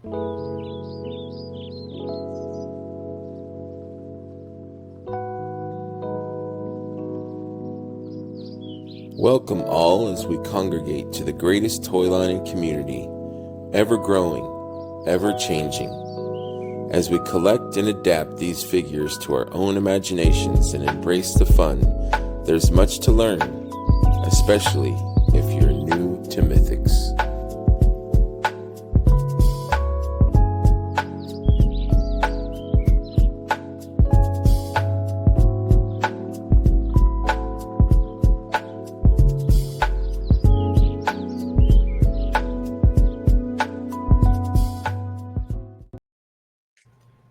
Welcome all as we congregate to the greatest toy line in community, ever growing, ever changing. As we collect and adapt these figures to our own imaginations and embrace the fun, there's much to learn, especially if you're new to Mythics.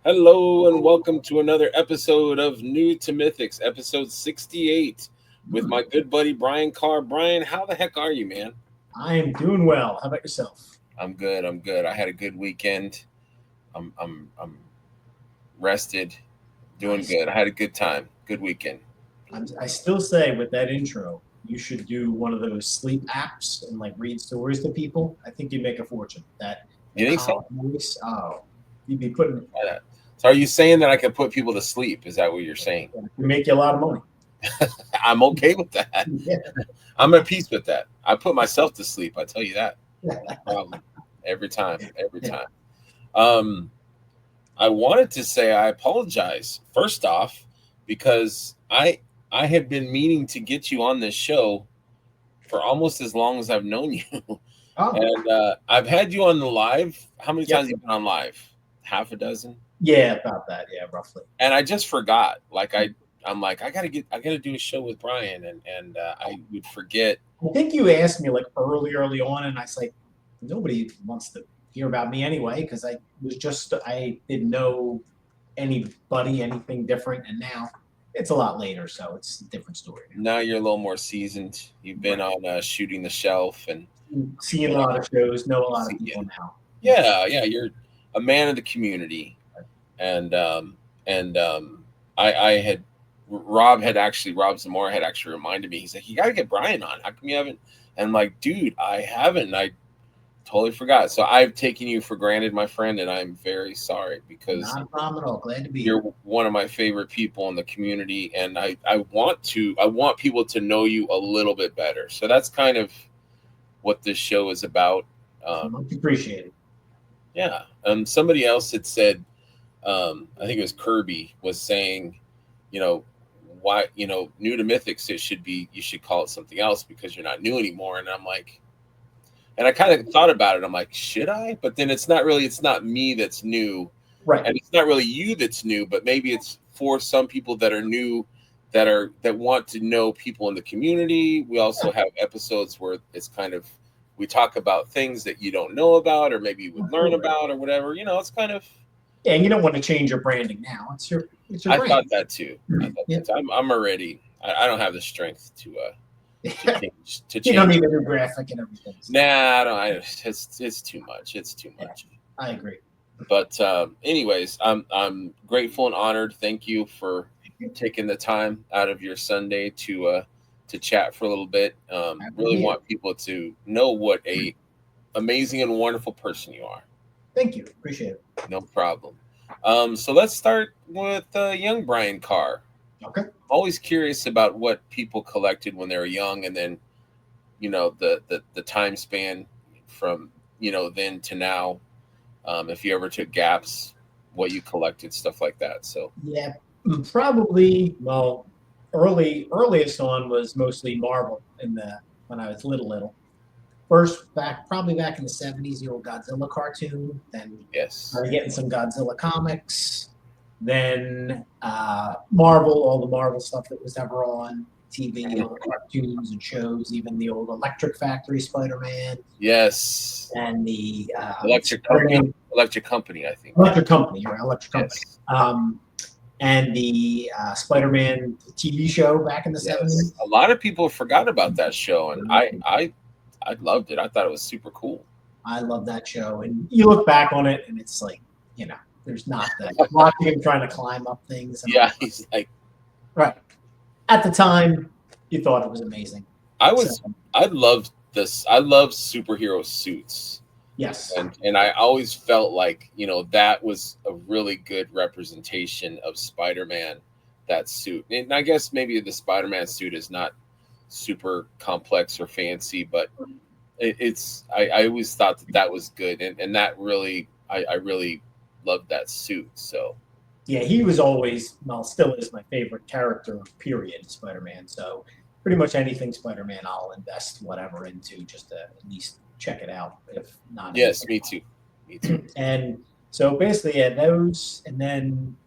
Hello and welcome to another episode of New to Mythics, episode 68, with my good buddy Brian Carr. Brian, how the heck are you, man? I am doing well. How about yourself? I'm good. I had a good weekend. I'm rested, doing good. I had a good time. Good weekend. I still say with that intro, you should do one of those sleep apps and like read stories to people. I think you'd make a fortune. You think so? Voice, you'd be putting. So are you saying that I can put people to sleep? Is that what you're saying? It make you a lot of money. I'm okay with that. Yeah. I'm at peace with that. I put myself to sleep. I tell you that. Every time. I wanted to say I apologize first off because I have been meaning to get you on this show for almost as long as I've known you. Oh. And I've had you on the live. How many times have you been on live? Half a dozen? Yeah, about that. Yeah, roughly. And I just forgot. I'm like, I gotta do a show with Brian, and I would forget. I think you asked me like early on, and I was like, nobody wants to hear about me anyway because I didn't know anybody, anything different, and now it's a lot later, so it's a different story. Now you're a little more seasoned. You've been on Shooting the Shelf and seeing a lot of shows, know a lot of people now. Yeah, you're a man of the community, and Rob Zamora had actually reminded me. He's like, you got to get Brian on. How come you haven't? And I'm like, dude, I haven't. I totally forgot. So I've taken you for granted, my friend, and I'm very sorry because not a problem at all. Glad to be you're here. One of my favorite people in the community, and I want people to know you a little bit better. So that's kind of what this show is about. Much appreciated. Yeah. Somebody else had said, I think it was Kirby was saying, why, new to Mythics, you should call it something else because you're not new anymore. And I'm like, and I kind of thought about it. I'm like, should I? But then it's not me that's new. Right. And it's not really you that's new, but maybe it's for some people that are new, that want to know people in the community. We also have episodes where it's kind of, we talk about things that you don't know about, or maybe you would learn about, or whatever. It's kind of. Yeah, and you don't want to change your branding now. It's your brand. I thought that too. I'm already. I don't have the strength to change. You don't need a new graphic and everything. Nah, I don't. It's too much. It's too much. Yeah, I agree. But anyways, I'm grateful and honored. Thank you for taking the time out of your Sunday to chat for a little bit. Really want people to know what a amazing and wonderful person you are. Thank you. Appreciate it. No problem. So let's start with young Brian Carr. Okay. Always curious about what people collected when they were young, and then, the time span from, then to now. If you ever took gaps, what you collected, stuff like that. So yeah, probably. Well, earliest on was mostly Marvel when I was little. First, probably back in the 70s, the old Godzilla cartoon. Then started getting some Godzilla comics. Then Marvel, all the Marvel stuff that was ever on TV, all the cartoons and shows, even the old Electric Factory Spider-Man. Yes. And the Electric Company, I think. Electric Company. And the Spider-Man TV show back in the 70s. A lot of people forgot about that show, and I loved it. I thought it was super cool. I love that show. And you look back on it, and it's like, there's not that. Watching him trying to climb up things. Yeah, he's like. Right. At the time, you thought it was amazing. I loved this. I love superhero suits. Yes. And I always felt like, that was a really good representation of Spider-Man, that suit. And I guess maybe the Spider-Man suit is not super complex or fancy, but I always thought that was good, and that really I really loved that suit. So Yeah, he was always, well, still is my favorite character, period, Spider-Man. So pretty much anything Spider-Man, I'll invest whatever into just to at least check it out, if not yes, anything. me too, me too. And so basically, yeah, those, and then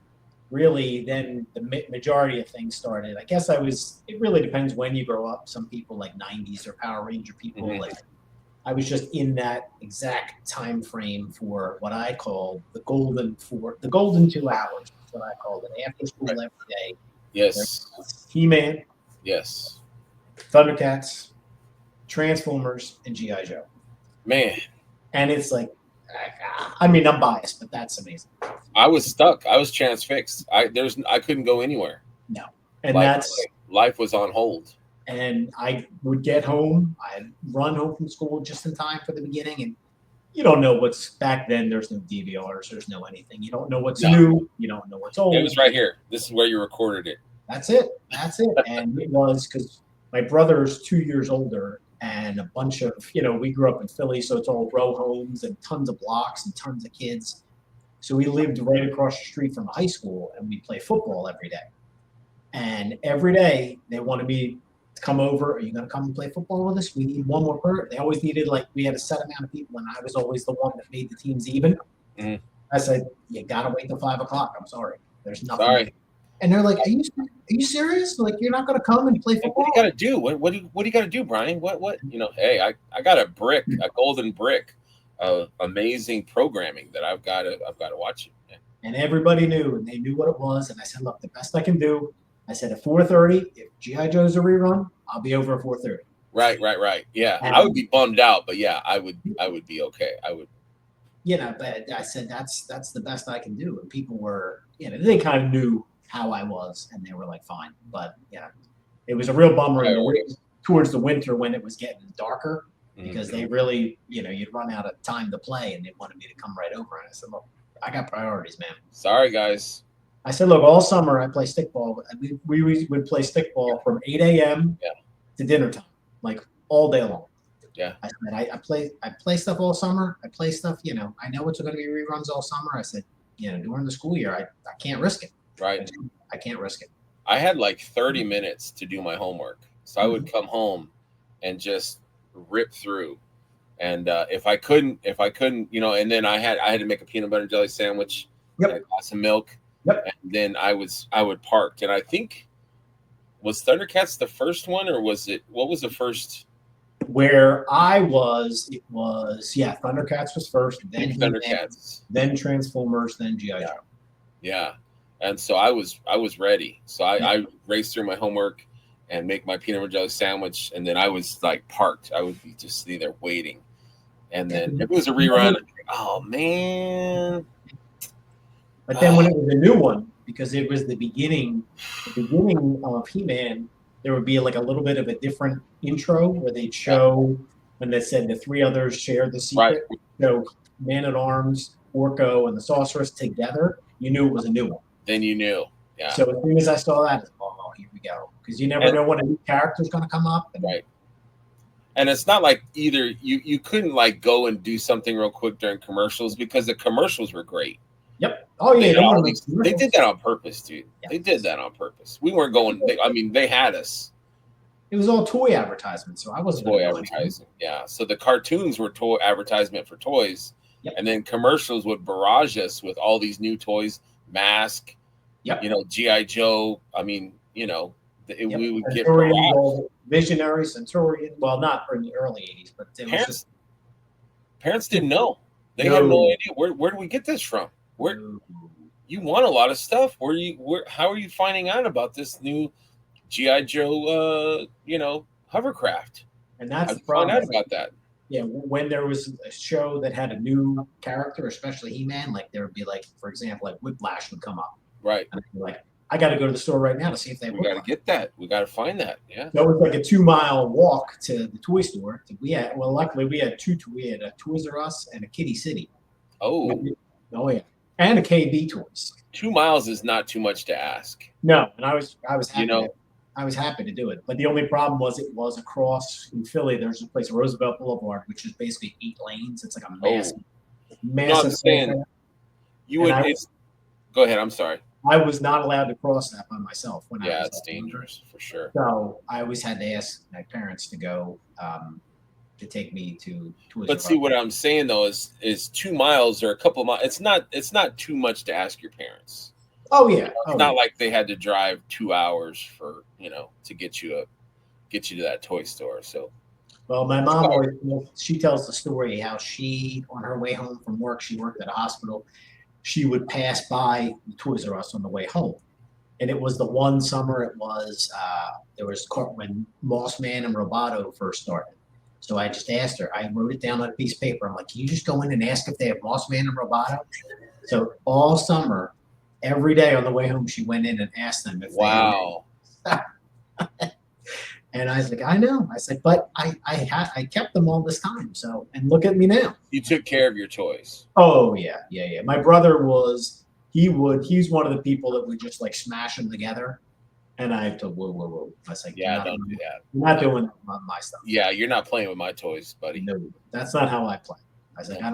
really, then the majority of things started. I guess it really depends when you grow up. Some people like 90s or Power Ranger people, Hmm. like I was just in that exact time frame for what I call the golden 2 hours. That's what I called it. After school Right. every day. There Yes, was He-Man, yes, Thundercats, Transformers, and GI Joe. man. And it's like, I mean, I'm biased, but that's amazing. I was stuck. I was transfixed. I couldn't go anywhere. No, and Like that's life was on hold. and I would get home. I'd run home from school just in time for the beginning, and you don't know what's back then. There's no DVRs. There's no anything. You don't know what's No, new. You don't know what's it old. was right here. This is where you recorded it. That's it. That's it. And it was because my brother's 2 years older, and a bunch of we grew up in Philly, so it's all row homes and tons of blocks and tons of kids. So we lived right across the street from a high school, and we play football every day. And every day they wanted me to come over. Are you going to come and play football with us? We need one more person. They always needed, like, we had a set amount of people, and I was always the one that made the teams even. Mhm. I said, you got to wait till 5 o'clock. I'm sorry. There's nothing. Sorry. And they're like, are you serious? Like, you're not going to come and play Hey, football? what do you got to do? What do you got to do, Brian? What? Hey, I got a golden brick of amazing programming that I've got to watch it. Yeah. And everybody knew, and they knew what it was. And I said, look, the best I can do. I said at 4:30, if GI Joe's a rerun, I'll be over at 4:30. Right. Yeah, And, I would be bummed out, but yeah, I would be okay. I would. But I said that's the best I can do. And people were, they kind of knew how I was, and they were like, fine. But it was a real bummer towards the winter when it was getting darker, because they really, you'd run out of time to play, and they wanted me to come right over. And I said, look, I got priorities, man. Sorry, guys. I said, look, all summer I play stickball. We would play stickball from 8 a.m. to dinner time, like all day long. Yeah. I said, I play stuff all summer. I play stuff, I know it's going to be reruns all summer. I said, during the school year, I can't risk it. Right. I can't risk it. I had like 30 minutes to do my homework. So I would come home and just rip through. And if I couldn't, and then I had to make a peanut butter and jelly sandwich and a glass of milk. Yep. And then I would park. And I think, was Thundercats the first one, or what was the first? Where I was, it was, Thundercats was first, then Thundercats, then Transformers, then GI Joe. Yeah. And so I was ready. So I raced through my homework and make my peanut butter jelly sandwich, and then I was like parked. I would be just sitting there waiting. And then if it was a rerun, oh man. But then when it was a new one, because it was the beginning of He-Man, there would be like a little bit of a different intro where they'd show when they said the three others shared the secret. Right. So Man-at-Arms, Orko, and the Sorceress together, you knew it was a new one. Then you knew. Yeah. So as soon as I saw that, oh, here we go. Because you never know when a new character's going to come up. Right. And it's not like either you couldn't like go and do something real quick during commercials, because the commercials were great. Yep. Oh yeah. They did that on purpose, dude. Yeah. They did that on purpose. We weren't going. They had us. It was all toy advertisement, so I wasn't toy advertising. Yeah. So the cartoons were toy advertisement for toys, and then commercials would barrage us with all these new toys, Mask. Yep. GI Joe. I mean, we would get Visionary, Centurion. Well, not in the early '80s, but parents didn't know. They had no idea where do we get this from. Where you want a lot of stuff. How are you finding out about this new GI Joe? Hovercraft. And that's the problem. Find out about that. Yeah, when there was a show that had a new character, especially He-Man, like there would be like, for example, like Whiplash would come up. Right. And I'd be like, I got to go to the store right now to see if they have We got to Woodbine. get that. We got to find that. Yeah. That was like a 2-mile walk to the toy store. Luckily we had two. We had a Toys R Us and a Kitty City. Oh, Oh yeah, and a KB Toys. 2 miles is not too much to ask. No, and I was happy. You know, I was happy to do it. But the only problem was it was across in Philly. There's a place, Roosevelt Boulevard, which is basically 8 lanes. It's like a massive, no, I'm saying you would. Go ahead. I'm sorry. I was not allowed to cross that by myself when I was. Yeah, it's dangerous for sure. So I always had to ask my parents to go to take me to. But see, what I'm saying though is 2 miles or a couple miles. It's not too much to ask your parents. Oh yeah, it's not like they had to drive 2 hours for to get you to that toy store. So, well, my mom always, she tells the story how she, on her way home from work, she worked at a hospital. She would pass by Toys R Us on the way home, and it was the one summer. It was there was when Moss Man and Roboto first started. So I just asked her. I wrote it down on a piece of paper. I'm like, can you just go in and ask if they have Moss Man and Roboto? So all summer, every day on the way home, she went in and asked them if wow. they had. And I was like, I know. I said, but I kept them all this time. So, and look at me now. You took care of your toys. Oh yeah. My brother he's one of the people that would just like smash them together. And I told, whoa. I was like, yeah, don't do that. You're not doing my stuff. Yeah, you're not playing with my toys, buddy. No, that's not how I play. I was like, I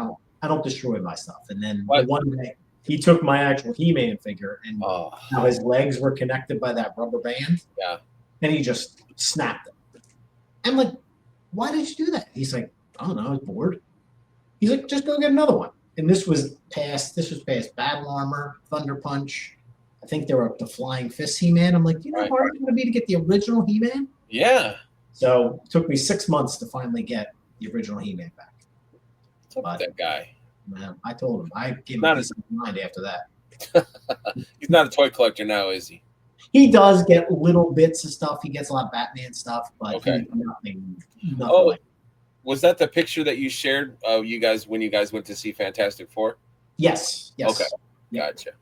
don't destroy my stuff. And then the one day he took my actual He-Man figure and how his legs were connected by that rubber band. Yeah. And he just snapped it. I'm like, why did you do that? He's like, I don't know, I was bored. He's like, just go get another one. And this was past Battle Armor, Thunder Punch. I think they were up to Flying Fist He-Man. I'm like, how hard it's going to be to get the original He-Man? Yeah. So it took me 6 months to finally get the original He-Man back. But that guy. Man, I told him. I gave him a piece of mind after that. He's not a toy collector now, is he? He does get little bits of stuff. He gets a lot of Batman stuff, but nothing like. Was that the picture that you shared of you guys when you guys went to see Fantastic Four? Yes. Okay. Gotcha.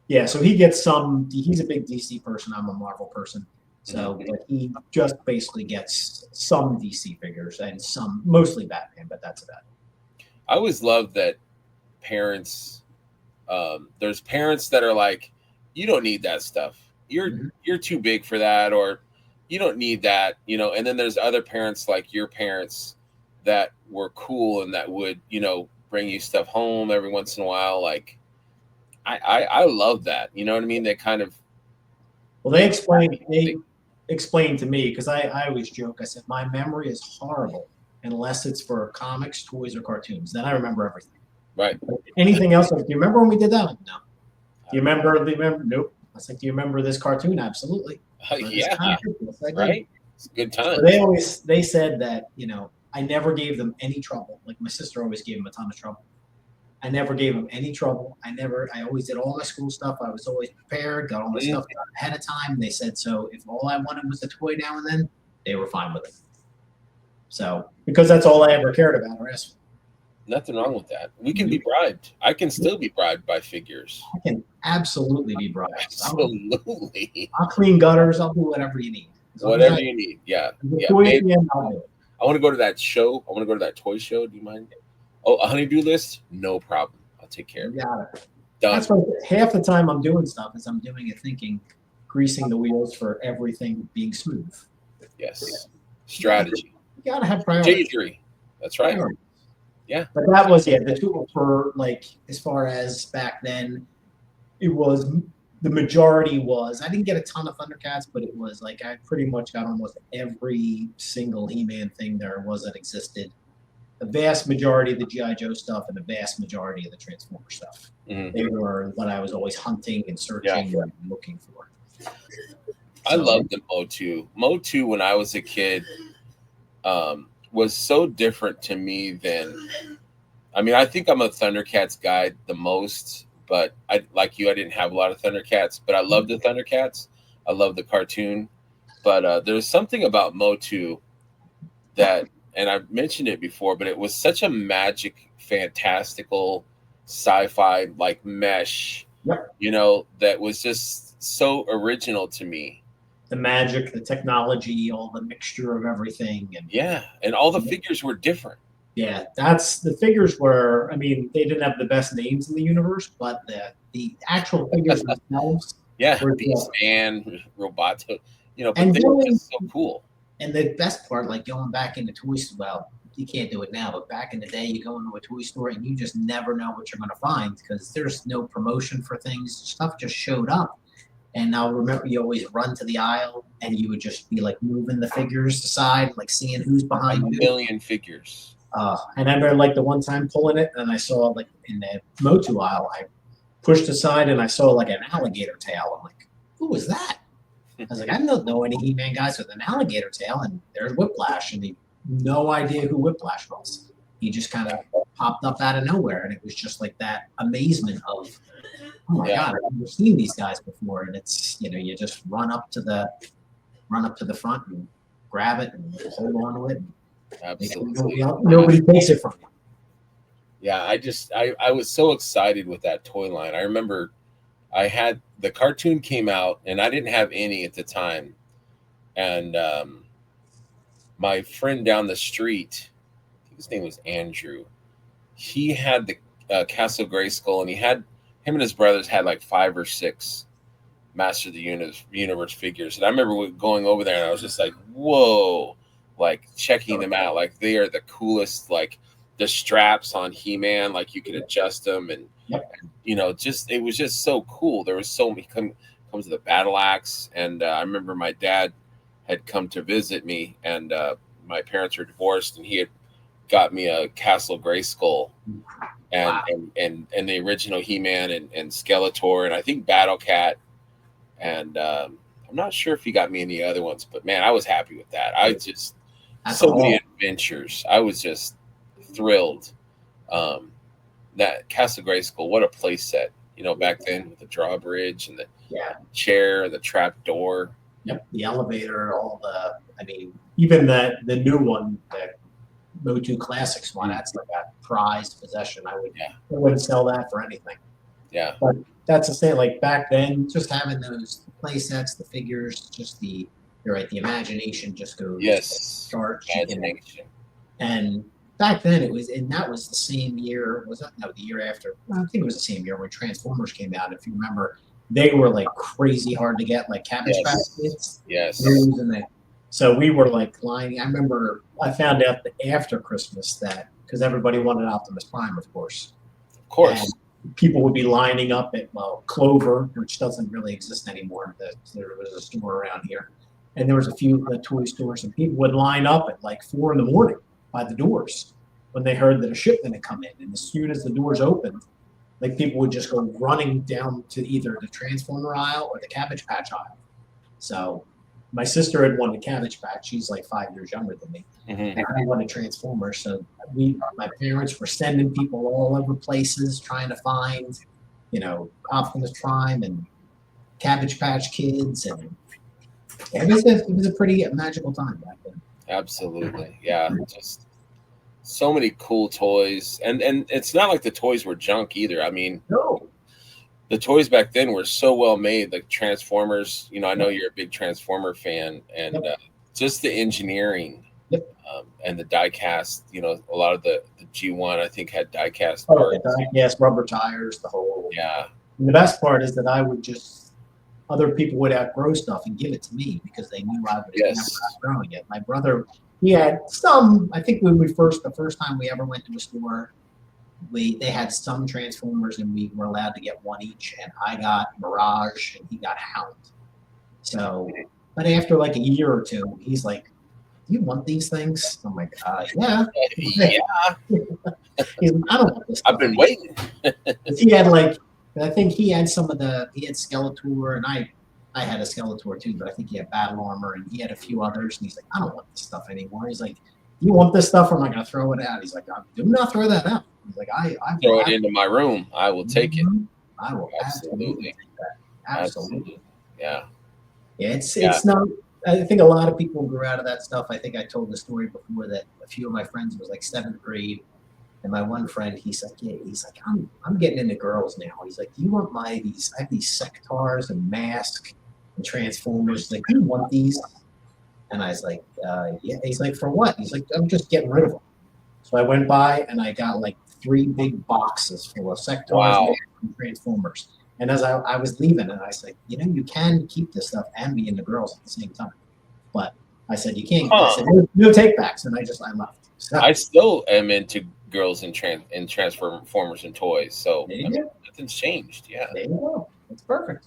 Yeah, so he gets some. He's a big DC person. I'm a Marvel person. So but he just basically gets some DC figures and some, mostly Batman, but that's about it. I always love that parents, there's parents that are like, you don't need that stuff. You're too big for that, or you don't need that, and then there's other parents like your parents that were cool and that would, bring you stuff home every once in a while. Like I love that. You know what I mean? They kind of, well, they explained to me, because I always joke, I said, my memory is horrible unless it's for comics, toys, or cartoons. Then I remember everything. Right. But anything else? Like, do you remember when we did that? No. Do you remember? Nope. I was like, do you remember this cartoon? Absolutely. Yeah. Right. It's a good time. So they said that, I never gave them any trouble. Like my sister always gave them a ton of trouble. I never gave them any trouble. I always did all my school stuff. I was always prepared, got all my stuff done ahead of time. And they said, so if all I wanted was a toy now and then, they were fine with it. So, because that's all I ever cared about or asked for. Nothing wrong with that. We can be bribed. I can still be bribed by figures. I can absolutely be bribed. Absolutely. I'll clean gutters. I'll do whatever you need. Whatever you need. Yeah. Babe, I want to go to that show. I want to go to that toy show. Do you mind? Oh, a honeydew list? No problem. I'll take care of it. Got it. Done. That's what half the time I'm doing stuff is I'm doing it thinking, greasing the wheels for everything being smooth. Yes. Strategy. You gotta have priorities. J3. That's right. Priorities. Yeah. But that was the tool for, like, as far as back then, it was the majority was, I didn't get a ton of Thundercats, but it was like I pretty much got almost every single He-Man thing there was that existed. The vast majority of the G.I. Joe stuff and the vast majority of the Transformer stuff. They were what I was always hunting and searching and looking for. I loved the Mo2. Mo2, when I was a kid, was so different to me than, I think I'm a Thundercats guy the most, but I didn't have a lot of Thundercats, but I love the Thundercats. I love the cartoon, but there's something about Mo2 that, and I've mentioned it before, but it was such a magic, fantastical, sci-fi like mesh, that was just, so original to me. The magic, the technology, all the mixture of everything, and Yeah, and all the figures were different. yeah, that's the figures were. I mean, they didn't have the best names in the universe, but the actual figures themselves Yeah, were Beast just. Man, Roboto, but And they were going just so cool. and the best part, like going back into toy store, well, you can't do it now, but back in the day, you go into a toy store and you just never know what you're going to find because there's no promotion for things. Stuff just showed up. And now remember, you always run to the aisle and you would just be like moving the figures aside, like seeing who's A behind you. million figures. And I remember like the one time pulling it and I saw like in the Motu aisle, I pushed aside and I saw like an alligator tail. I'm like, who was that? I was like, I don't know any He-Man guys with an alligator tail, and there's Whiplash, and he no idea who Whiplash was. He just kind of popped up out of nowhere, and it was just like that amazement of, oh my Yeah, god, I've never seen these guys before. And it's you just run up to the front and grab it and hold on to it. absolutely. Nobody takes it from you. Yeah, I was so excited with that toy line. I remember I had the cartoon came out and I didn't have any at the time. And my friend down the street, his name was Andrew. He had the Castle Grayskull, and him and his brothers had like 5 or 6 Master of the Universe figures. And I remember going over there, and I was just like, "Whoa!" Like checking them out. Like they are the coolest. Like the straps on He-Man, like you could adjust them, and Yep. just it was just so cool. There was so many comes to the battle axe, and I remember my dad had come to visit me, and my parents were divorced, and he had got me a Castle Grayskull and Wow. and the original He-Man and Skeletor, and I think Battle Cat, and I'm not sure if he got me any other ones, but man, I was happy with that. I just That's so many all. adventures. I was just thrilled. Um, that Castle Grayskull, what a play set, back then with the drawbridge and the Yeah. chair and the trap door. Yep. The elevator, all the. I mean, even the new one, the Motu Classics one, that's like a prized possession. I wouldn't sell that for anything. Yeah. But that's the same. Like back then, just having those play sets, the figures, just you're right, the imagination just goes Yes. starts. Imagination. And back then and that was the same year. Was that no the year after? I think it was the same year when Transformers came out. If you remember, they were like crazy hard to get, like Cabbage Patch Kids. Yes. So we were like lining. I remember I found out that after Christmas that because everybody wanted Optimus Prime, of course. Of course. And people would be lining up at Clover, which doesn't really exist anymore. There was a store around here, and there was a few toy stores, and people would line up at like 4 a.m. by the doors when they heard that a shipment had come in. And as soon as the doors opened, like people would just go running down to either the Transformer aisle or the Cabbage Patch aisle. So my sister had won the Cabbage Patch. She's like 5 years younger than me. Mm-hmm. And I wanted Transformers. So my parents were sending people all over places trying to find, Optimus Prime and Cabbage Patch Kids. And it was a pretty magical time back then. Absolutely. Yeah. Just so many cool toys. And it's not like the toys were junk either. I mean, No. the toys back then were so well made, like Transformers. I know you're a big Transformer fan, and just the engineering and the die cast. A lot of the G1 I think had die cast parts. Yes, rubber tires, the whole. Yeah. And the best part is that I would other people would outgrow stuff and give it to me because they knew I would never outgrowing it. My brother, he had some. I think the first time we ever went to a store, they had some Transformers and we were allowed to get one each, and I got Mirage and he got Hound. So, but after like a year or two, he's like, "Do you want these things?" I'm like, "Yeah." Yeah. He's like, "I don't want this." I've been waiting. He had I think he had he had Skeletor, and I had a Skeletor too, but I think he had Battle Armor, and he had a few others, and he's like, "I don't want this stuff anymore." He's like, "You want this stuff, or am I going to throw it out?" He's like, "Do not throw that out." He's like, I throw it into my room. I will take it. I will absolutely take that. Absolutely. Yeah. Yeah, it's not. I think a lot of people grew out of that stuff. I think I told the story before that a few of my friends was like 7th grade, And my one friend, he's like, yeah, he's like, I'm getting into girls now. He's like, do you want these? I have these Sectars and Mask and Transformers. He's like, do you want these? And I was like, yeah. He's like, for what? He's like, I'm just getting rid of them. So I went by and I got like 3 big boxes full of Sectars, Wow. Mask, and Transformers. And as I was leaving, and I said, you can keep this stuff and be into girls at the same time. But I said, you can't. I said, no take backs. And I left. So, I still am into girls and Transformers and toys. So nothing's changed. Yeah. There you go. It's perfect.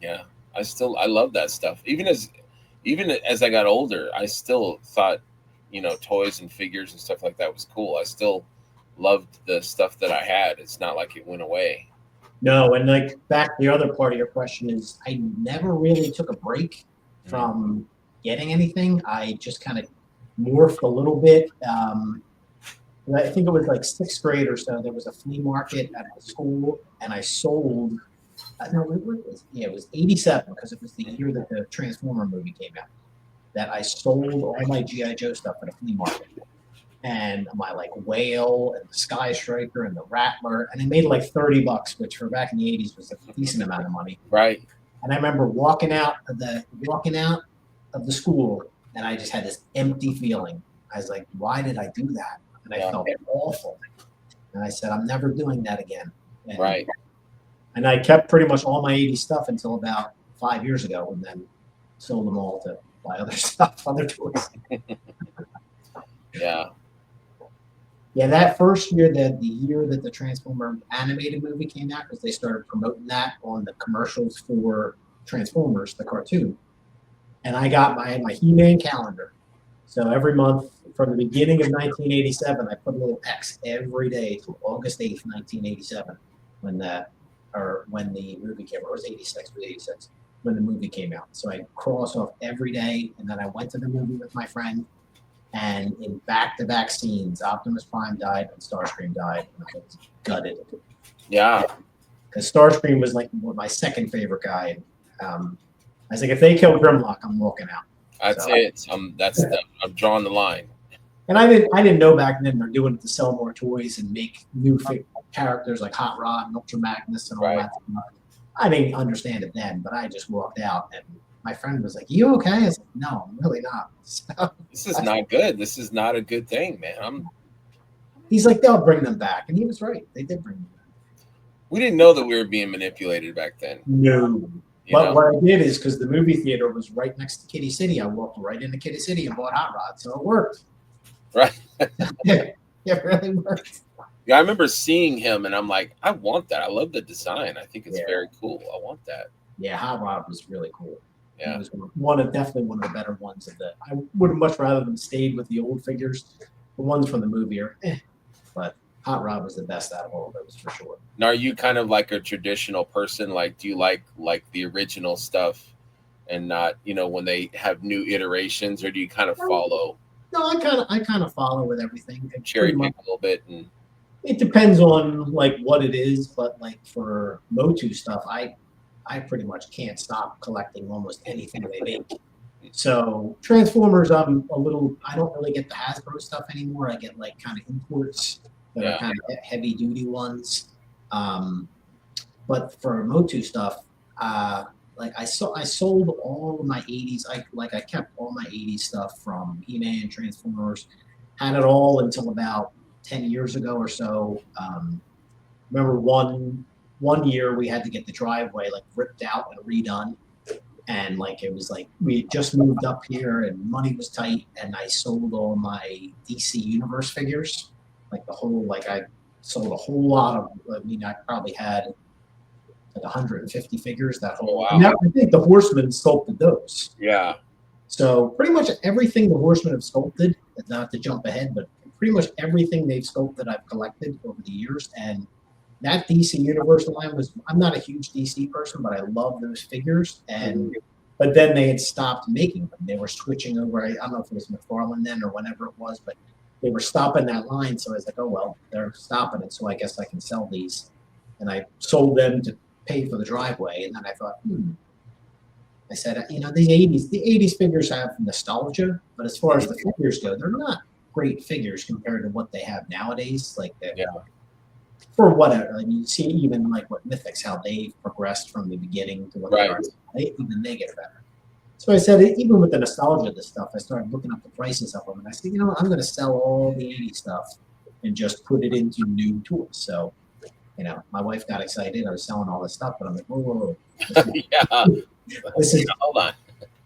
Yeah. I love that stuff. Even as I got older, I still thought, toys and figures and stuff like that was cool. I still loved the stuff that I had. It's not like it went away. No, and like back the other part of your question is I never really took a break from getting anything. I just kind of morphed a little bit. I think it was like 6th grade or so. There was a flea market at the school, and I sold. It was 87 because it was the year that the Transformer movie came out. That I sold all my GI Joe stuff at a flea market, and my like Whale and the Sky Striker and the Rattler, and I made like $30, which for back in the 80s was a decent amount of money. Right. And I remember walking out of the school, and I just had this empty feeling. I was like, why did I do that? And I felt awful. And I said, I'm never doing that again. And, right. And I kept pretty much all my 80s stuff until about 5 years ago, and then sold them all to buy other stuff, other toys. Yeah. Yeah, that first year, the year that the Transformer animated movie came out, because they started promoting that on the commercials for Transformers, the cartoon. And I got my He-Man calendar. So every month from the beginning of 1987, I put a little X every day till August 8th, 1987, when the movie came out. It was 86, it was 86, when the movie came out. So I cross off every day, and then I went to the movie with my friend. And in back-to-back scenes, Optimus Prime died and Starscream died, and I was gutted. Yeah. Because Starscream was like my second favorite guy. I was like, if they kill Grimlock, I'm walking out. That's it. I'm drawing the line. And I didn't know back then they're doing it to sell more toys and make new characters like Hot Rod and Ultra Magnus and all that stuff. I didn't understand it then, but I just walked out, and my friend was like, "You okay?" I was like, "No, I'm really not." So, this is not good. This is not a good thing, man. He's like, "They'll bring them back," and he was right. They did bring them back. We didn't know that we were being manipulated back then. No. But what I did is, because the movie theater was right next to Kitty City, I walked right into Kitty City and bought Hot Rod, so it worked. Right. It really worked. Yeah, I remember seeing him, and I'm like, I want that. I love the design. I think it's very cool. I want that. Yeah, Hot Rod was really cool. Yeah, it was definitely one of the better ones of the. I would have much rather them stayed with the old figures. The ones from the movie are, but Hot Rod was the best out of all of those for sure. Now, are you kind of like a traditional person? Like, do you like the original stuff, and not when they have new iterations, or do you kind of follow? No, I kind of follow with everything. Cherry pick a little bit, and it depends on like what it is. But like for Motu stuff, I pretty much can't stop collecting almost anything they make. So Transformers, I don't really get the Hasbro stuff anymore. I get like kind of imports that are kind of heavy duty ones. But for Motu stuff, like I sold all of my 80s. I kept all my 80s stuff from He-Man, Transformers, had it all until about 10 years ago or so. Remember one year we had to get the driveway like ripped out and redone, and like it was like we had just moved up here and money was tight, and I sold all my DC Universe figures, like the whole I sold a whole lot of. I probably had like 150 figures that whole. Wow. And I think the Horsemen sculpted those. Yeah. So pretty much everything the Horsemen have sculpted, not to jump ahead, but pretty much everything they've sculpted I've collected over the years. And that DC Universe line I'm not a huge DC person, but I love those figures. But then they had stopped making them. They were switching over. I don't know if it was McFarlane then or whenever it was, but they were stopping that line. So I was like, oh, well, they're stopping it. So I guess I can sell these. And I sold them to pay for the driveway. And then I thought, I said, the 80s figures have nostalgia, but as far as the figures go, they're not great figures compared to what they have nowadays. Like, Yeah. for whatever. I mean, you see even like what Mythics, how they've progressed from the beginning to what they Right. are. Even they get better. So I said, even with the nostalgia of this stuff, I started looking up the prices of them, and I said, I'm going to sell all the 80s stuff and just put it into new tools. So, my wife got excited. I was selling all this stuff, but I'm like, whoa. Yeah. This is Hold on.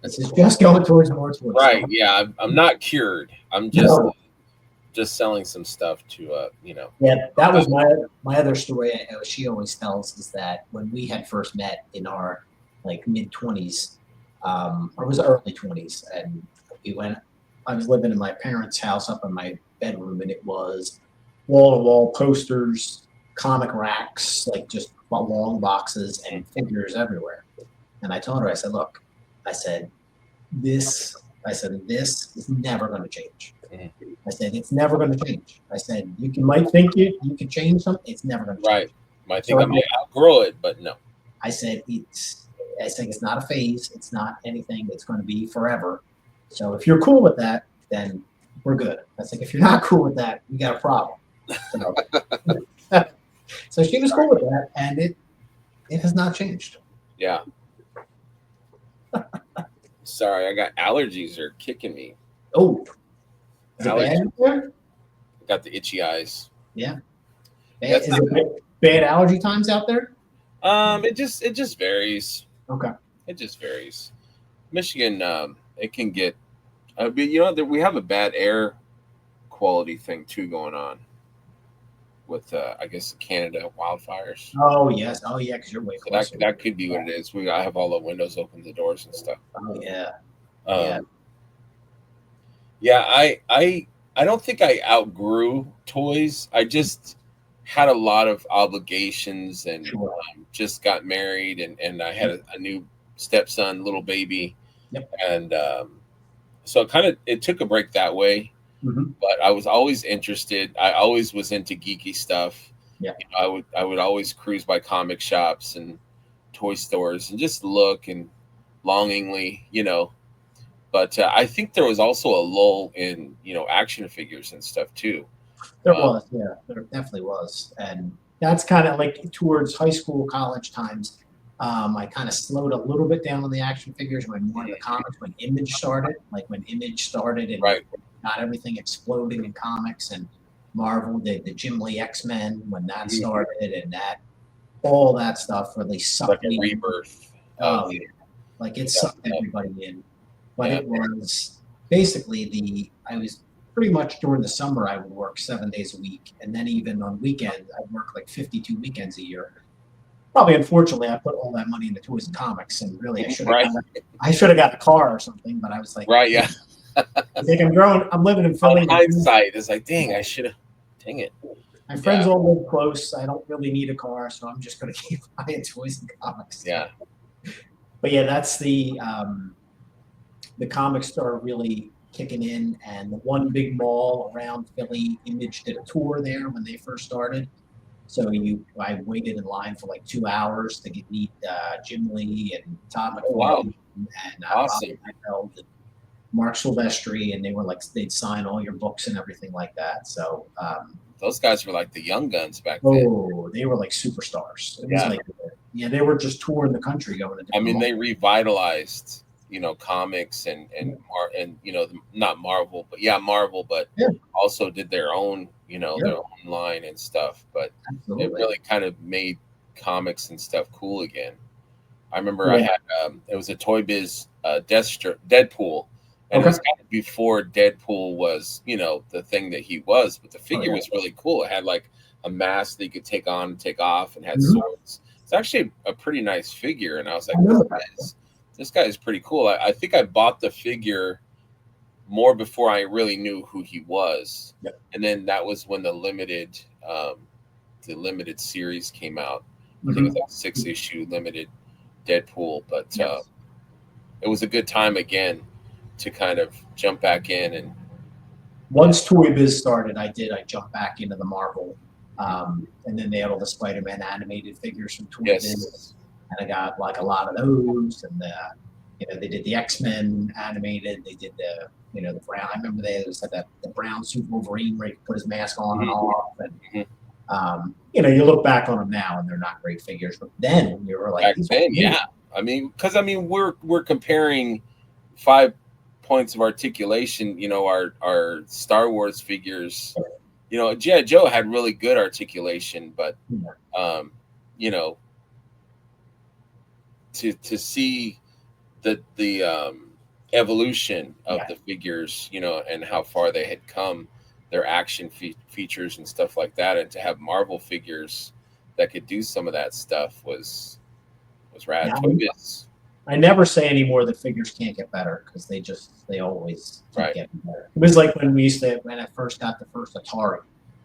this is just going towards more tools. Right. Yeah. I'm not cured. I'm just selling some stuff to Yeah, that was my other story. She always tells is that when we had first met in our like mid-20s, or was it early 20s, and I was living in my parents' house up in my bedroom, and it was wall-to-wall posters, comic racks, like just long boxes and figures everywhere. And I told her, I said, look, I said, this is never going to change. I said, it's never going to change. I said, might think you can change something. It's never going to change. Right. I think I might outgrow it, but no. I said, it's not a phase. It's not anything. It's going to be forever. So if you're cool with that, then we're good. I said, if you're not cool with that, we got a problem. So she was cool with that, and it has not changed. Yeah. Sorry, I got allergies are kicking me. Oh, is it bad there? Got the itchy eyes. Yeah. Is it bad allergy times out there? It just varies. Okay. It just varies. Michigan, it can get. But we have a bad air quality thing too going on with I guess Canada wildfires. Oh yes. Oh yeah, because you're way closer. That could be what it is. I have all the windows open, the doors and stuff. Oh yeah. Yeah. I don't think I outgrew toys. I just had a lot of obligations and just got married and I had a new stepson, little baby. Yep. And so it took a break that way. Mm-hmm. But I was always interested. I always was into geeky stuff. Yeah. I would always cruise by comic shops and toy stores and just look and longingly, But I think there was also a lull in, action figures and stuff too. There was, yeah, there definitely was. And that's kind of like towards high school, college times. I kind of slowed a little bit down on the action figures when more of the comics, when Image started, and right. got everything exploding in comics, and Marvel did the Jim Lee X-Men when that started, and all that stuff really sucked me. Rebirth. Oh yeah, like it sucked everybody in. But it was basically I was pretty much during the summer I would work 7 days a week, and then even on weekends I'd work like 52 weekends a year. Probably, unfortunately, I put all that money into toys and comics, and really I should have got a car or something. But I was like, right, yeah. I think I'm growing. I'm living in Philly. On hindsight, it's like, dang, I should have. Dang it. My friends all live close. I don't really need a car, so I'm just going to keep buying toys and comics. Yeah. But yeah, that's the comics started really kicking in, and the one big mall around Philly, Image did a tour there when they first started. So I waited in line for like 2 hours to meet Jim Lee and Todd McFarlane and awesome. Rob and Mark Silvestri, and they'd sign all your books and everything like that. So those guys were like the young guns back then. Oh, they were like superstars. It was like, they were just touring the country going to. I mean, they revitalized, comics and not Marvel, but Marvel, but also did their own, their own line and stuff. But it really kind of made comics and stuff cool again. I remember I had it was a Toy Biz Deadpool. And it was kind of before Deadpool was, the thing that he was, but the figure was really cool. It had like a mask that you could take on and take off, and had swords. It's actually a pretty nice figure, and I was like, this guy is pretty cool. I think I bought the figure more before I really knew who he was, and then that was when the limited series came out. I think it was like 6-issue limited Deadpool, but it was a good time again to kind of jump back in. And once Toy Biz started, I jumped back into the Marvel, and then they had all the Spider-Man animated figures from Toy Biz, and I got like a lot of those, and They did the X-Men animated. They did the Brown. I remember they just had the brown suit Wolverine where he could put his mask on and off. And you look back on them now and they're not great figures. But then we were like, back then, yeah. I mean, because we're comparing 5 points of articulation. Our Star Wars figures. G.I. Joe had really good articulation, but to see the evolution of the figures, and how far they had come, their action features and stuff like that, and to have Marvel figures that could do some of that stuff was rad. I never say anymore that figures can't get better because they always keep getting better. It was like when I first got the first Atari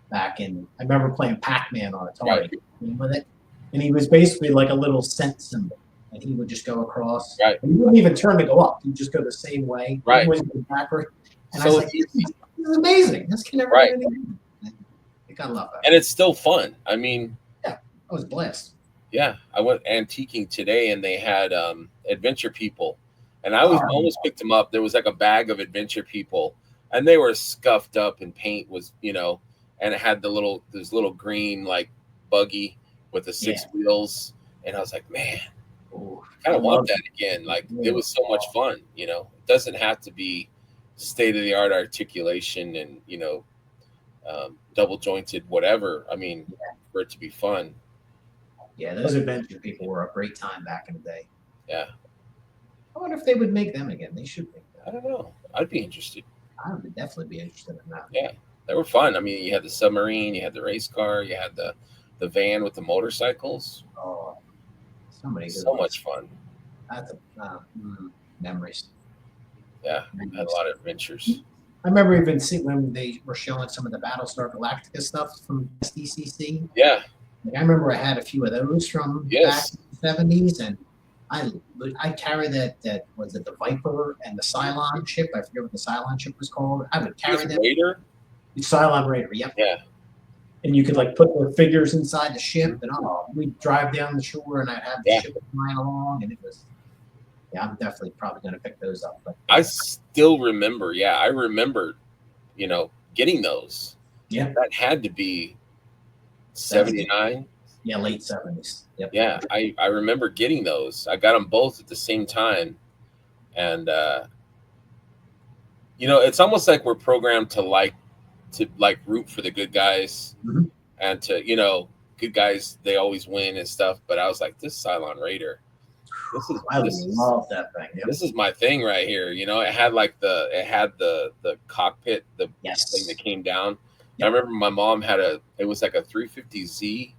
back in. I remember playing Pac-Man on Atari with it, and he was basically like a little cent symbol. And he would just go across. Right. And he wouldn't even turn to go up. He'd just go the same way. Right. Always go backward. And so I was like, this is amazing. This can never get any better. I gotta love that. And it's still fun. I mean, I was blessed. Yeah. I went antiquing today and they had Adventure People. And I almost picked them up. There was like a bag of Adventure People. And they were scuffed up and paint was, and it had this little green like buggy with the 6 wheels. And I was like, man. I kind of want that again. Like it was so much fun, It doesn't have to be state-of-the-art articulation and double jointed whatever. I mean, for it to be fun. Yeah, those Adventure People were a great time back in the day. Yeah. I wonder if they would make them again. They should make them. I don't know. I'd be interested. I would definitely be interested in that. Yeah, they were fun. I mean, you had the submarine, you had the race car, you had the van with the motorcycles. Oh. So much fun. That's memories. Yeah, I had a lot of adventures. I remember even seeing when they were showing some of the Battlestar Galactica stuff from SDCC. Yeah. I remember I had a few of those from back in the 70s, and I carry that was it the Viper and the Cylon ship. I forget what the Cylon ship was called. I would carry that. Raider? The Cylon Raider, yep. Yeah. And you could like put the figures inside the ship, and we'd drive down the shore, and I'd have the ship flying along, and it was. Yeah, I'm definitely probably going to pick those up. But I still remember. Yeah, I remember. Getting those. Yeah, that had to be 79. Yeah, late 70s. Yep. Yeah, I remember getting those. I got them both at the same time, and it's almost like we're programmed to root for the good guys, and to good guys, they always win and stuff. But I was like, this Cylon Raider, I love that thing. Yep. This is my thing right here. It had the cockpit, the thing that came down. Yep. I remember my mom had it was like a 350Z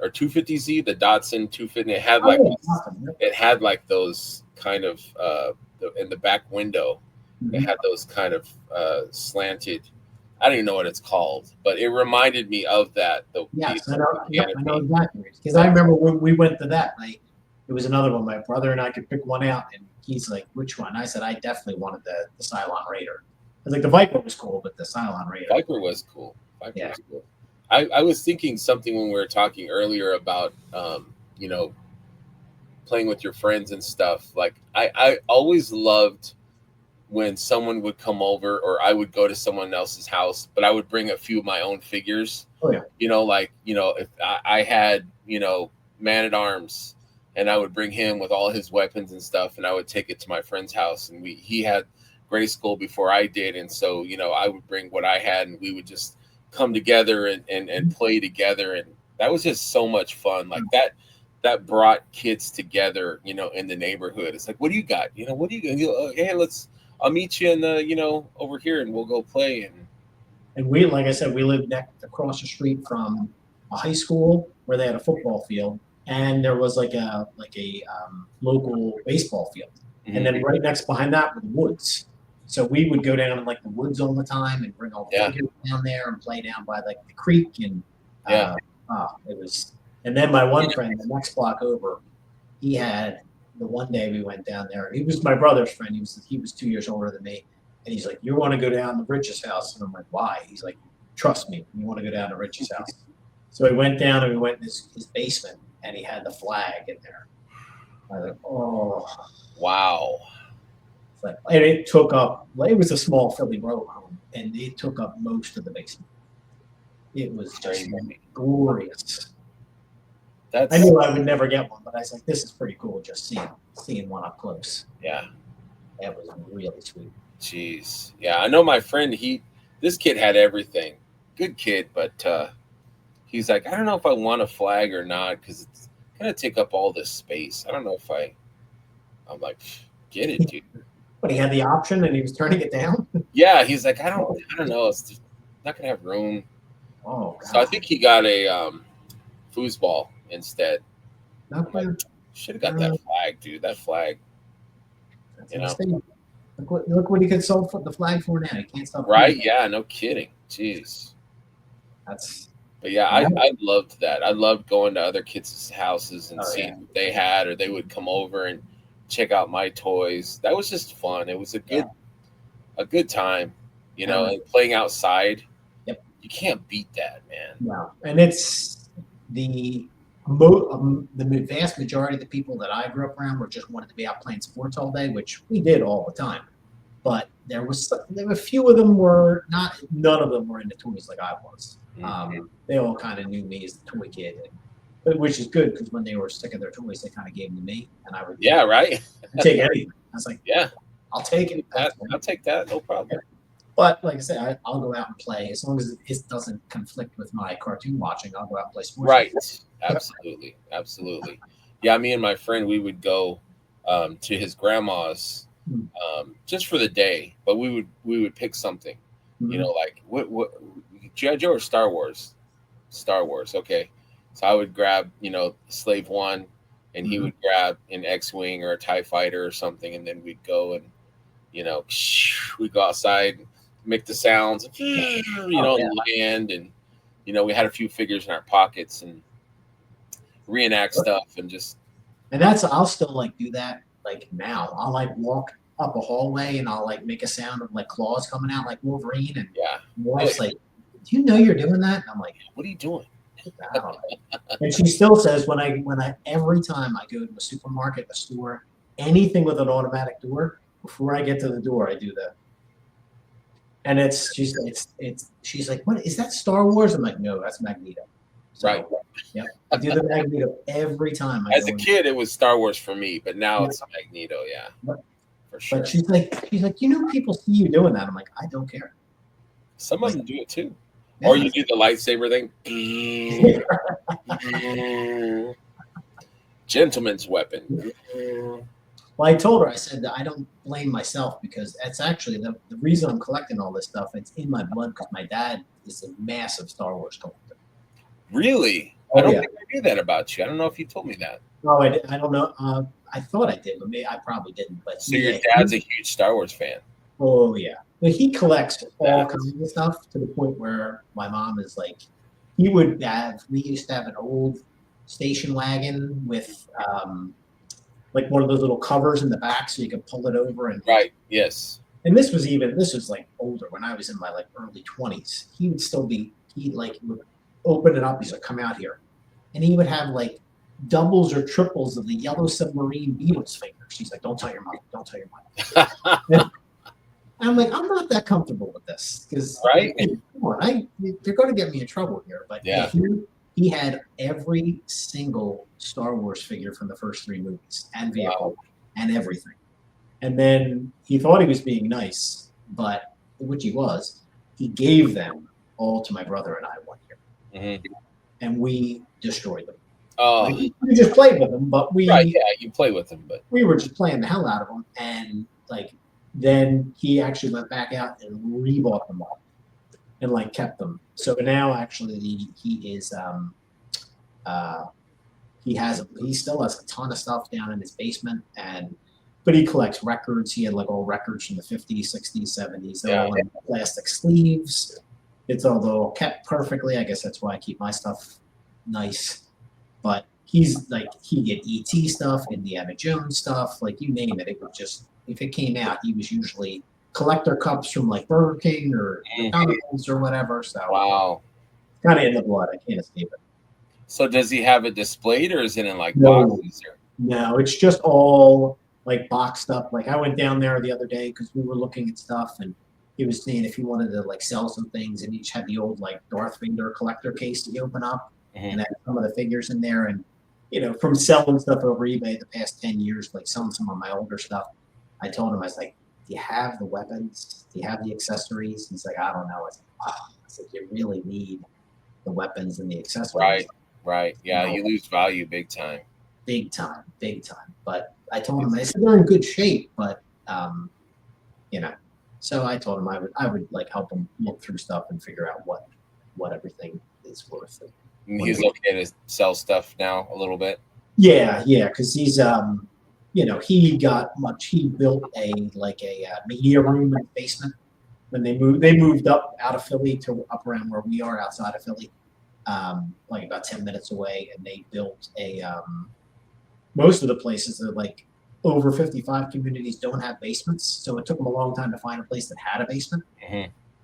or 250Z, the Datsun 250. It had it had like those kind of in the back window. It had those kind of slanted. I don't even know what it's called, but it reminded me of that. I know exactly. Because I remember when we went to that night, it was another one. My brother and I could pick one out, and he's like, "Which one?" I said, "I definitely wanted the Cylon Raider." I was like, "The Viper was cool, but the Cylon Raider." Viper was cool. Was cool. I was thinking something when we were talking earlier about playing with your friends and stuff. Like I always loved when someone would come over, or I would go to someone else's house, but I would bring a few of my own figures. Oh yeah. If I had Man at Arms, and I would bring him with all his weapons and stuff, and I would take it to my friend's house, and he had grade school before I did, and so I would bring what I had, and we would just come together and play together, and that was just so much fun. Like that brought kids together, in the neighborhood. It's like, what do you got? What do you? Hey, I'll meet you in the over here, and we'll go play. And we, like I said, we lived across the street from a high school where they had a football field, and there was like a local baseball field, and then right next behind that were the woods. So we would go down in like the woods all the time and bring all the figures down there and play down by like the creek, and it was. And then my one friend, the next block over, he had the one day we went down there. He was my brother's friend. He was 2 years older than me, and he's like, "You want to go down to Rich's house?" And I'm like, "Why?" He's like, "Trust me, you want to go down to Rich's house." So we went down and we went in his basement, and he had the flag in there. I was like, oh. Wow. It's like, and it took up, it was a small Philly row home, and it took up most of the basement. It was just Crazy. glorious. That's I knew I would never get one, but I was like, this is pretty cool just seeing one up close. yeah. That was really sweet. Jeez. Yeah, I know my friend, this kid had everything. Good kid, but he's like, I don't know if I want a flag or not because it's gonna take up all this space. I don't know if I'm like, get it, dude. But he had the option and he was turning it down. Yeah, he's like, I don't know. It's just not gonna have room. Oh, God. So I think he got a foosball instead. Not bad. Should have got that flag, dude. That flag. That's You a know. mistake. Look what he could sell the flag for now. He can't sell. Right? Yeah, no kidding. Jeez. That's. But yeah, I loved that. I loved going to other kids' houses and seeing what they had, or they would come over and check out my toys. That was just fun. It was a good time, you know, and playing outside. Yep. You can't beat that, man. No, and it's the vast majority of the people that I grew up around were just wanted to be out playing sports all day, which we did all the time. But there were a few of them were not. None of them were into toys like I was. They all kind of knew me as the toy kid, which is good because when they were sick of their toys, they kind of gave them to me, and I would right. take anything. I was like, yeah, I'll take it. I'll take that, no problem. But like I said, I'll go out and play as long as it doesn't conflict with my cartoon watching. I'll go out and play sports. Right, absolutely. Yeah, me and my friend, we would go to his grandma's just for the day, but we would pick something, you know, like what G.I. Joe or Star Wars? Star Wars, okay. So I would grab, you know, Slave One, and he would grab an X-Wing or a TIE Fighter or something, and then we'd go and, you know, we'd go outside and make the sounds, you know, and land, and, you know, we had a few figures in our pockets and reenact stuff and just. And I'll still like do that like now. I'll like walk up a hallway and I'll like make a sound of like claws coming out like Wolverine, and my wife's like, do you know you're doing that? And I'm like, what are you doing? And she still says when I every time I go to a supermarket, a store, anything with an automatic door, before I get to the door, I do that. And she's like, what is that, Star Wars? I'm like, no, that's Magneto. So, right. Yeah. I do the Magneto every time. As a kid, it was Star Wars for me, but now it's Magneto. Yeah. For sure. But she's like, you know, people see you doing that. I'm like, I don't care. Some of them do it too. Or you do the lightsaber thing. Gentleman's weapon. Well, I told her, I said that I don't blame myself because that's actually the reason I'm collecting all this stuff. It's in my blood because my dad is a massive Star Wars collector. Really? I don't think I knew that about you. I don't know if you told me that. No, I don't know. I thought I did, but maybe I probably didn't. But so your dad's a huge Star Wars fan. Oh yeah, but he collects all kinds of stuff to the point where my mom is like, we used to have an old station wagon with like one of those little covers in the back so you could pull it over and yes. And this was like older when I was in my like early 20s. He would open it up. He's like, come out here, and he would have like doubles or triples of the Yellow Submarine Beatles fingers. He's like, don't tell your mom. Don't tell your mom. I'm like, I'm not that comfortable with this because they're going to get me in trouble here. But he had every single Star Wars figure from the first 3 movies and vehicle and everything. And then he thought he was being nice, but which he was. He gave them all to my brother and I one year, and we destroyed them. Oh, we just played with them, but you play with them, but we were just playing the hell out of them, and like. Then he actually went back out and rebought them all and like kept them. So now actually he still has a ton of stuff down in his basement, but he collects records. He had like all records from the 50s, 60s, 70s. They're all in plastic sleeves. It's all kept perfectly. I guess that's why I keep my stuff nice. But he's like, he get ET stuff, Indiana Jones stuff, like you name it. It was just, if it came out, he was usually collector cups from like Burger King or McDonald's or whatever. So kind of in the blood. I can't escape it. So does he have it displayed or is it in like boxes? No, it's just all like boxed up. Like I went down there the other day because we were looking at stuff, and he was saying if you wanted to like sell some things, and each had the old like Darth Vader collector case that you open up, and had some of the figures in there. And from selling stuff over eBay the past 10 years, like selling some of my older stuff, I told him, I was like, "Do you have the weapons? Do you have the accessories?" He's like, "I don't know." I was like, "Oh," I said, "You really need the weapons and the accessories." Right. Yeah, you lose value big time. Big time, big time. But I told him, I said they're in good shape, but so I told him I would like help him look through stuff and figure out what everything is worth. And he's okay to sell stuff now a little bit. Yeah, because he's he built a media room in the basement when they moved up out of Philly to up around where we are outside of Philly, like about 10 minutes away, and they built a most of the places that like over 55 communities don't have basements, so it took him a long time to find a place that had a basement.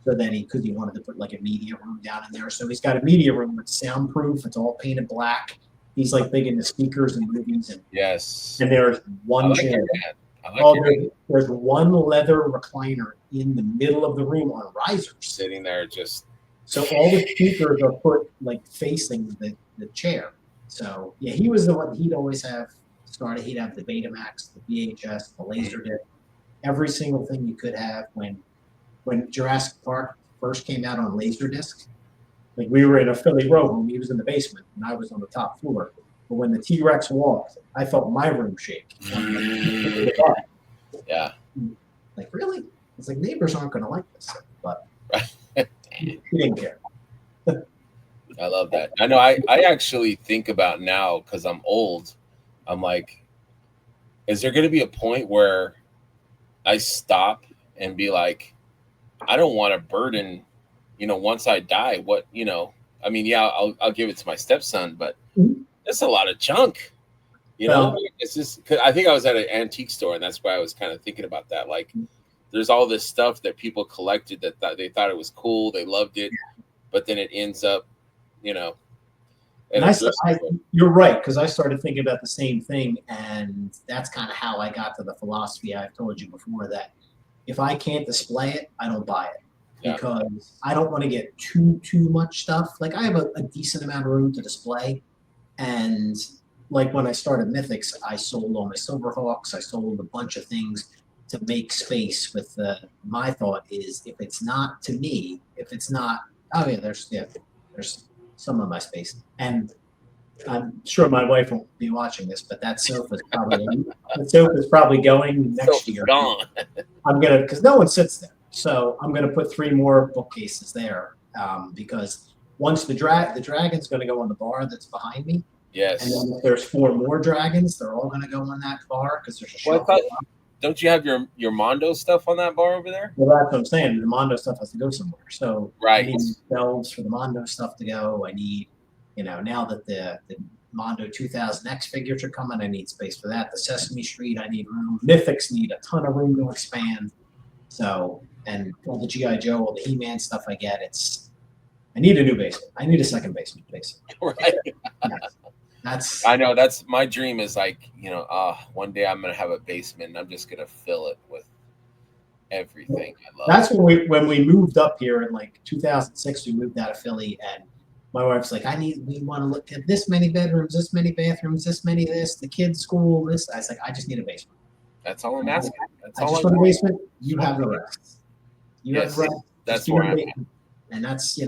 So then he wanted to put like a media room down in there. So he's got a media room that's soundproof. It's all painted black. He's like big into speakers and movies. And yes. And there's one chair. There's one leather recliner in the middle of the room on risers. Sitting there just. So all the speakers are put like facing the chair. So yeah, he was the one. He'd always have started. He'd have the Betamax, the VHS, the Laserdisc, every single thing you could have when Jurassic Park first came out on Laserdisc. Like we were in a Philly row room, he was in the basement, and I was on the top floor. But when the T-Rex walked, I felt my room shake. Yeah. Like really? It's like neighbors aren't going to like this, but he didn't care. I love that. I know. I actually think about now because I'm old. I'm like, is there going to be a point where I stop and be like, I don't want to burden, once I die, what, I mean, yeah, I'll give it to my stepson, but it's a lot of junk, it's just, cause I think I was at an antique store and that's why I was kind of thinking about that. Like there's all this stuff that people collected that they thought it was cool. They loved it, but then it ends up, and you're right, because I started thinking about the same thing, and that's kind of how I got to the philosophy I've told you before, that if I can't display it, I don't buy it, because I don't want to get too much stuff. Like I have a decent amount of room to display, and like when I started Mythics, I sold all my Silverhawks, I sold a bunch of things to make space with my thought is if it's not to me, if it's not, there's some of my space, and I'm sure my wife won't be watching this, but that sofa's probably going next year. Gone. I'm gonna, because no one sits there, so I'm gonna put 3 more bookcases there, because once the dragon's gonna go on the bar that's behind me. Yes. And then if there's 4 more dragons, they're all gonna go on that bar because there's a shelf. Don't you have your Mondo stuff on that bar over there? Well, that's what I'm saying. The Mondo stuff has to go somewhere. So I need shelves for the Mondo stuff to go. I need, now that the Mondo 2000X figures are coming, I need space for that. The Sesame Street, I need room. Mythics need a ton of room to expand. So, and all the G.I. Joe, all the He-Man stuff I get, I need a new basement. I need a second basement, basically. Right. I know that's my dream is like, one day I'm going to have a basement and I'm just going to fill it with everything I love. That's when we moved up here in like 2006, we moved out of Philly, and my wife's like, we want to look at this many bedrooms, this many bathrooms, this many this, the kids' school, this. I was like, I just need a basement. That's all I'm asking. I just want a basement. You have the rest. You have the rest. That's where I'm at. And that's,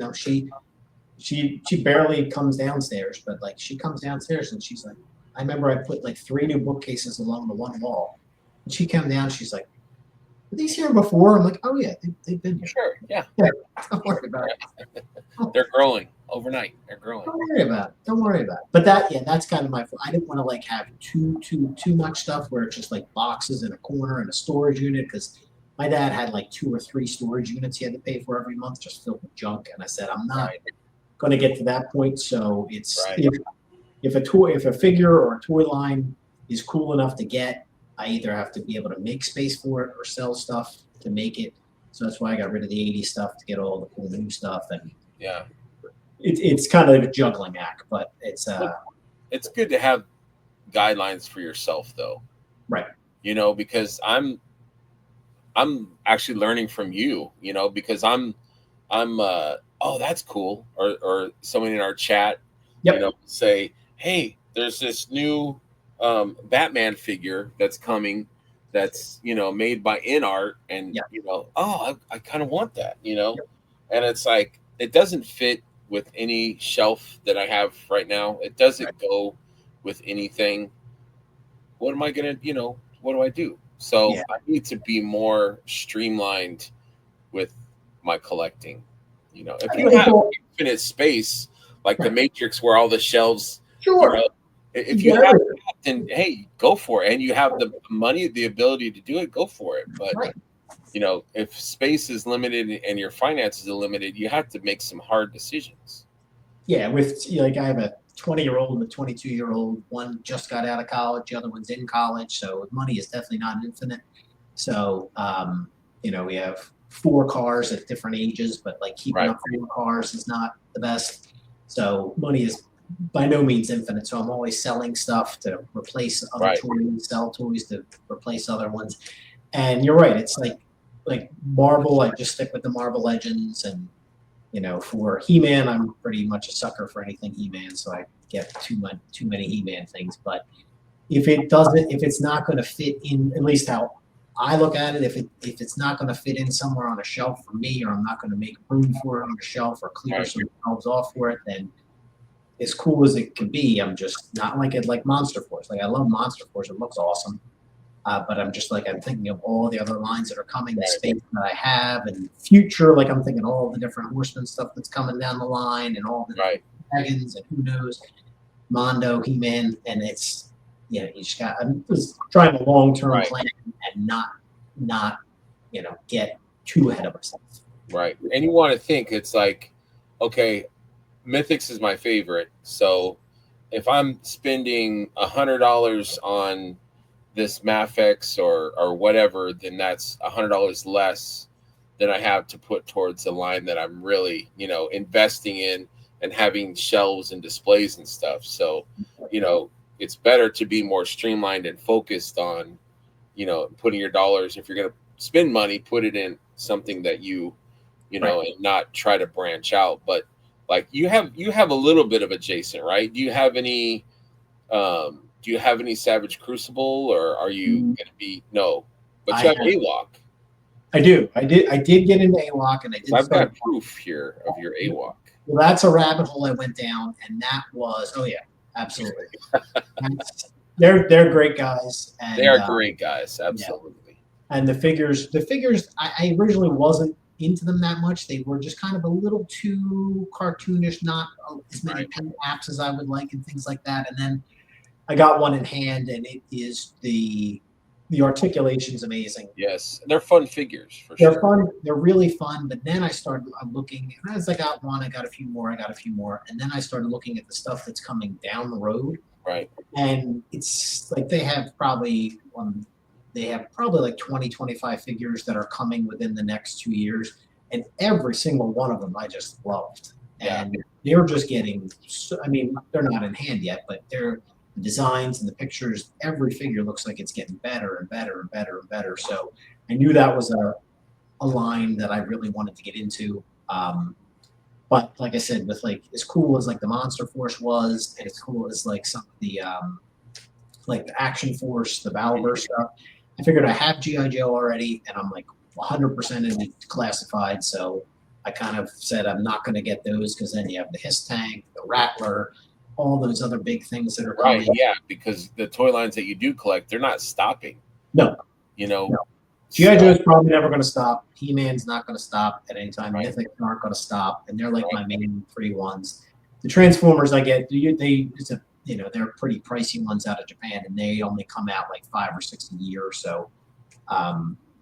she barely comes downstairs, but like she comes downstairs and she's like, I remember I put like 3 new bookcases along the one wall, and she came down, she's like, were these here before? I'm like, oh yeah, they've been here. Sure, yeah. Don't worry about it. They're growing overnight. They're growing. Don't worry about it. But that's kind of I didn't want to like have too much stuff where it's just like boxes in a corner and a storage unit, because my dad had like 2 or 3 storage units he had to pay for every month, just filled with junk. And I said, I'm not going to get to that point. So it's if a figure or a toy line is cool enough to get, I either have to be able to make space for it or sell stuff to make it. So that's why I got rid of the 80s stuff to get all the cool new stuff. And it's kind of a juggling act, but it's good to have guidelines for yourself though. Right. You know, because I'm actually learning from you, you know, because I'm oh, that's cool. Or someone in our chat, Yep. you know, say, hey, there's this new Batman figure that's coming that's, you know, made by InArt, and Yep. you know, oh, I kind of want that, you know. Yep. And it's like it doesn't fit with any shelf that I have right now. It doesn't go with anything. What am I gonna, you know, what do I do? So Yeah. I need to be more streamlined with my collecting. You know, if you have infinite space, like the Matrix, where all the shelves, Sure. you know, if you have that, then hey, go for it. And you have the money, the ability to do it, go for it. But you know, if space is limited and your finances are limited, you have to make some hard decisions. Yeah, with like I have a 20-year-old and a 22-year-old. One just got out of college, the other one's in college, so money is definitely not infinite. So you know, we have 4 cars at different ages, but like keeping up 4 cars is not the best. So money is by no means infinite. So I'm always selling stuff to replace other toys, sell toys to replace other ones. And you're right, it's like Marvel. I just stick with the Marvel Legends, and you know, for He-Man, I'm pretty much a sucker for anything He-Man, so I get too many He-Man things. But if it's not going to fit in, at least how I look at it, if it's not going to fit in somewhere on a shelf for me, or I'm not going to make room for it on a shelf or clear some shelves off for it, then as cool as it can be, I'm just not like Monster Force. Like I love Monster Force; it looks awesome. But I'm thinking of all the other lines that are coming, the space that I have, and future. Like I'm thinking all the different Horseman stuff that's coming down the line, and all the dragons, and who knows, Mondo, He-Man, and it's you just got. I'm just trying a long-term plan and not get too ahead of myself. Right, and you want to think it's like, okay, Mythics is my favorite, so if I'm spending $100 on this Mafex or whatever, then that's $100 less than I have to put towards a line that I'm really, you know, investing in and having shelves and displays and stuff. So, you know, it's better to be more streamlined and focused on, you know, putting your dollars, if you're going to spend money, put it in something that you know, and not try to branch out. But like you have a little bit of adjacent, right? Do you have any Savage Crucible, or are you going to be no? But you have AWOC. I do. I did get into AWOC, and I did. I've got proof here of your AWOC. Well, that's a rabbit hole I went down, and that was absolutely. They're great guys. And, they are great guys, absolutely. Yeah. And the figures, I originally wasn't into them that much. They were just kind of a little too cartoonish, not as many pen apps as I would like, and things like that. And then I got one in hand, and it is the articulation's amazing. Yes, they're fun figures for sure. They're fun. They're really fun. But then I started looking, and as I got one, I got a few more. And then I started looking at the stuff that's coming down the road. Right. And it's like they have probably like 20, 25 figures that are coming within the next 2 years. And every single one of them I just loved. Yeah. And they're just getting, I mean, they're not in hand yet, but the designs and the pictures, every figure looks like it's getting better and better and better and better. So I knew that was a line that I really wanted to get into. But like I said, with like as cool as like the Monster Force was, and as cool as like some of the like the Action Force, the Battleverse stuff, I figured I have G.I. Joe already, and I'm like 100% in it classified. So I kind of said I'm not going to get those, because then you have the Hiss Tank, the Rattler, all those other big things that are coming. Right, yeah, because the toy lines that you do collect, they're not stopping. No. You know, no. G.I. Joe is probably never going to stop. He-Man's not going to stop at any time. Mythics aren't going to stop, and they're like my main 3 ones. The Transformers I get, they're pretty pricey ones out of Japan, and they only come out like 5 or 6 a year, so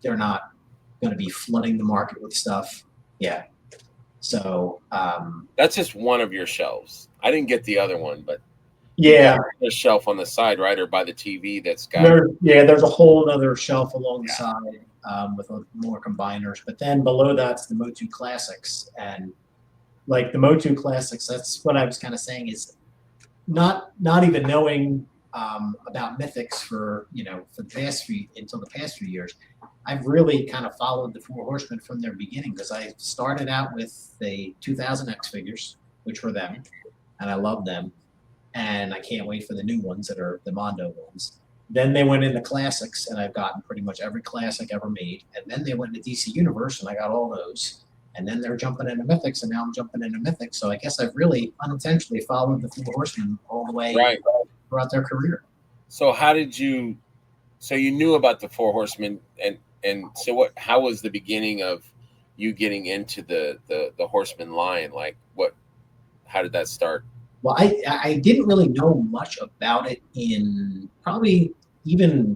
they're not going to be flooding the market with stuff. Yeah. So that's just one of your shelves. I didn't get the other one, but yeah, the shelf on the side, right, or by the TV that's got. There's a whole other shelf along the side with more combiners, but then below that's the Motu Classics, and like the Motu Classics, that's what I was kind of saying is not even knowing about Mythics for the past few years, I've really kind of followed the Four Horsemen from their beginning, because I started out with the 2000 X figures, which were them, and I love them, and I can't wait for the new ones that are the Mondo ones. Then they went into classics, and I've gotten pretty much every classic ever made. And then they went into DC Universe, and I got all those. And then they're jumping into Mythics, and now I'm jumping into Mythics. So I guess I've really unintentionally followed the Four Horsemen all the way Right. throughout their career. So how did you? So you knew about the Four Horsemen, and so what? How was the beginning of you getting into the Horseman line? Like what? How did that start? Well, I didn't really know much about it in probably even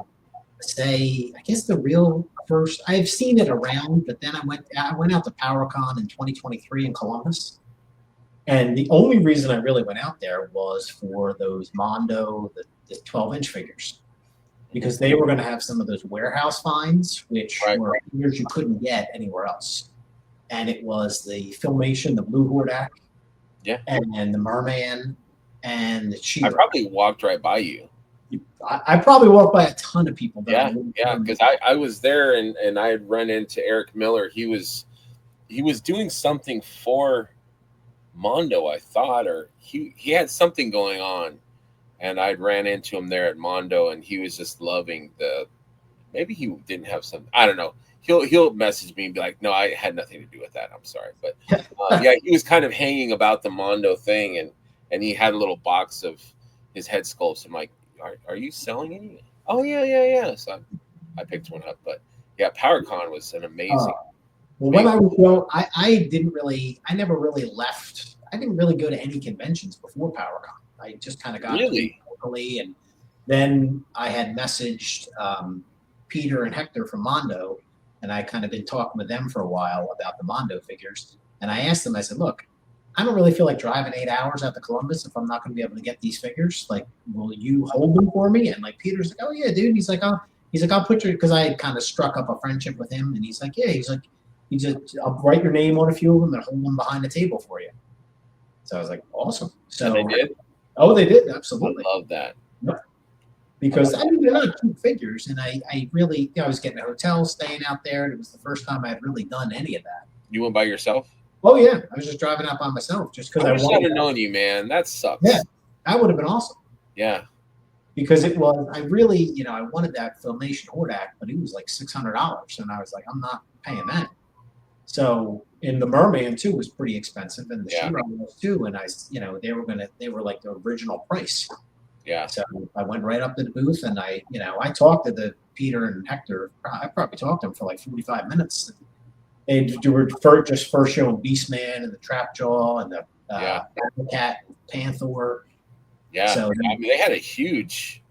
say, I guess the real first. I've seen it around, but then I went out to PowerCon in 2023 in Columbus, and the only reason I really went out there was for those Mondo, the 12-inch figures, because they were going to have some of those warehouse finds, which Right. were figures you couldn't get anywhere else. And it was the Filmation, the Blue Hordak, Yeah. and the Merman, and the I Cheetah. probably walked right by you. I probably walked by a ton of people. Yeah, because I was there and I had run into Eric Miller. He was doing something for Mondo, I thought, or he had something going on, and I ran into him there at Mondo, and he was just loving maybe he didn't have some, I don't know. He'll message me and be like, no, I had nothing to do with that. I'm sorry, but yeah, he was kind of hanging about the Mondo thing, and he had a little box of his head sculpts. I'm like, are you selling any? Oh yeah. So I picked one up, but yeah, PowerCon was an amazing. Well, when I was young, I never really left. I didn't really go to any conventions before PowerCon. I just kind of got Really? locally, and then I had messaged Peter and Hector from Mondo, and I kind of been talking with them for a while about the Mondo figures. And I asked them, I said, look, I don't really feel like driving 8 hours out to Columbus if I'm not going to be able to get these figures. Like, will you hold them for me? And like Peter's like, oh yeah, dude. He's like, I'll put your, because I had kind of struck up a friendship with him, and he's like, yeah, I'll write your name on a few of them and hold them behind the table for you. So I was like, awesome. So And they did? Oh, they did, absolutely. I love that. Because I mean, they're not cheap figures, and I really, I was getting a hotel, staying out there, and it was the first time I had really done any of that. You went by yourself? Oh yeah, I was just driving out by myself, just because I I wish I'd wanted have that. known you, man. That sucks. Yeah, that would have been awesome. Yeah. Because it was, I really, I wanted that Filmation Hordak, but it was like $600, and I was like, I'm not paying that. So, and the Merman too was pretty expensive, and the She-Ra was too, and they were like the original price. Yeah. So I went right up to the booth, and I talked to the Peter and Hector. I probably talked to them for like 45 minutes. They were just first showing Beastman and the Trapjaw and the Cat, Panther. Yeah. So I mean, they had a huge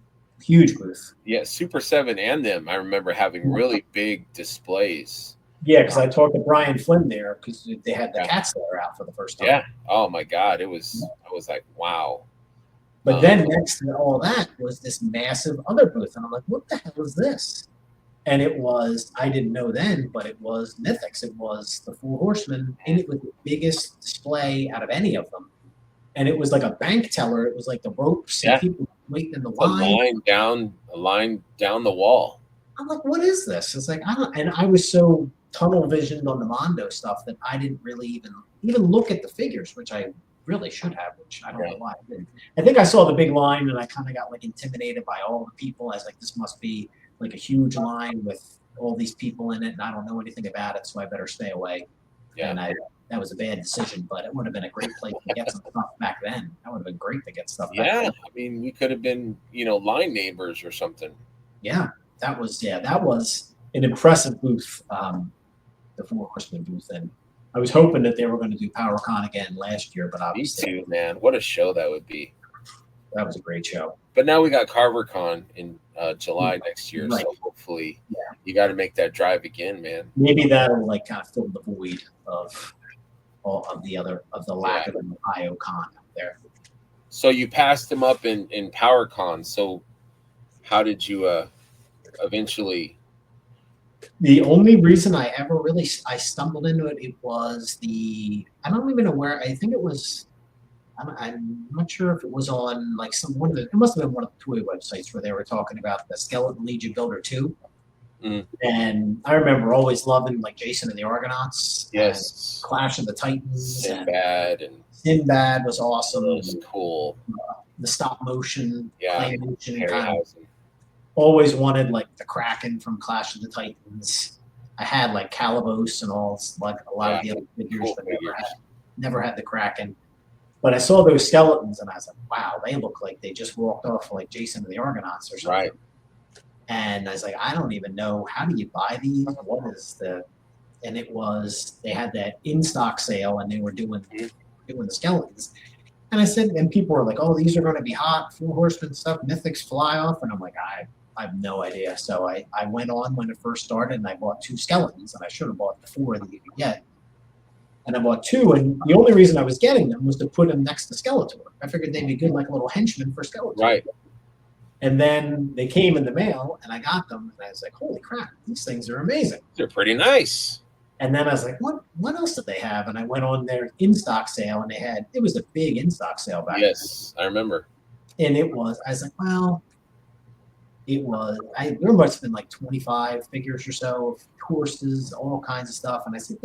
booth. Yeah, Super 7 and them, I remember having really big displays. Yeah, because I talked to Brian Flynn there, because they had the Cat Slayer out for the first time. Yeah. Oh my God. I was like, wow. But then next to all that was this massive other booth. And I'm like, what the hell is this? And it was, I didn't know then, but it was Mythics. It was the Four Horsemen, and it was the biggest display out of any of them. And it was like a bank teller. It was like the ropes and people waiting in the line. A line down the wall. I'm like, what is this? It's like, and I was so tunnel visioned on the Mondo stuff that I didn't really even look at the figures, which I really should have, which I don't know why I didn't. I think I saw the big line, and I kind of got like intimidated by all the people. I was like, this must be like a huge line with all these people in it, and I don't know anything about it, so I better stay away. Yeah. And that was a bad decision, but it would have been a great place to get some stuff back then. That would have been great to get stuff back then. I mean, we could have been, line neighbors or something. Yeah, that was an impressive booth, the Four Horsemen booth, and I was hoping that they were going to do PowerCon again last year, but obviously, me too, man. What a show that would be. That was a great show. But now we got CarverCon in July next year, so hopefully you got to make that drive again, man. Maybe that'll like kind of fill the void of the lack of an Ohio con out there. So you passed him up in PowerCon. So how did you eventually? The only reason I ever really stumbled into it, it was I don't even know where. I think it was I'm not sure if it was on like one of the. It must have been one of the toy websites where they were talking about the Skeleton Legion Builder 2. Mm. And I remember always loving like Jason and the Argonauts. Yes. And Clash of the Titans. Sinbad and Sinbad was awesome. was cool. The stop motion, Yeah. clay motion, Harryhausen. Always wanted like the Kraken from Clash of the Titans. I had like Calabos and all like a lot of the other figures, Cool but figures. never had the Kraken. But I saw those skeletons and I was like, wow, they look like they just walked off like Jason and the Argonauts or something. Right. And I was like, I don't even know, how do you buy these? What is the? And it was, they had that in stock sale and they were doing the skeletons. And I said, and people were like, oh, these are going to be hot, Four Horsemen stuff, Mythics fly off. And I'm like, I have no idea. So I went on when it first started and I bought 2 skeletons, and I should have bought the 4 that you could get. And I bought 2, and the only reason I was getting them was to put them next to Skeletor. I figured they'd be good like a little henchman for Skeletor. Right. And then they came in the mail, and I got them, and I was like, holy crap, these things are amazing. They're pretty nice. And then I was like, what else did they have? And I went on their in-stock sale, and it was a big in-stock sale back then. Yes, I remember. And I was like, well, there must have been like 25 figures or so of horses, all kinds of stuff. And I said,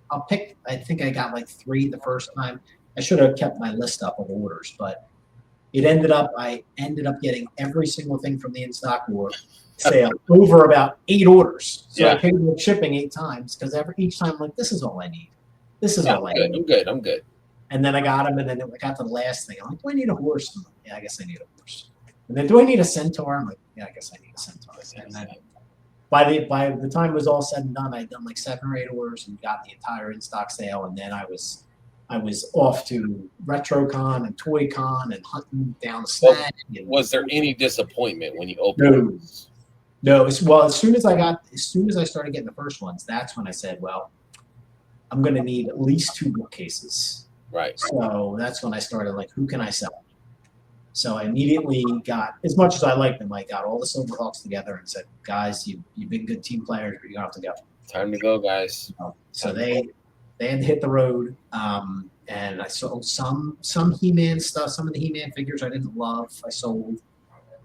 I'll pick, I think I got like 3 the first time. I should have kept my list up of orders, but I ended up getting every single thing from the in-stock sale over about 8 orders. So I paid with shipping 8 times because each time I'm like, this is all I need. This is all I need. I'm good. And then I got them, and then I got to the last thing. I'm like, do I need a horse? I'm like, yeah, I guess I need a horse. And then, do I need a centaur? I'm like, yeah, I guess I need a centaur. And then by the time it was all said and done, I'd done like 7 or 8 orders and got the entire in-stock sale. And then I was off to RetroCon and ToyCon and hunting down the snag. Was there any disappointment when you opened those? No. As soon as I started getting the first ones, that's when I said, well, I'm going to need at least 2 bookcases. Right. So that's when I started like, who can I sell? So I immediately got, as much as I liked them, I got all the Silverhawks together and said, guys, you've been good team players, but you have to go. Time to go, guys. So they had to hit the road. And I sold some He-Man stuff, some of the He-Man figures I didn't love, I sold.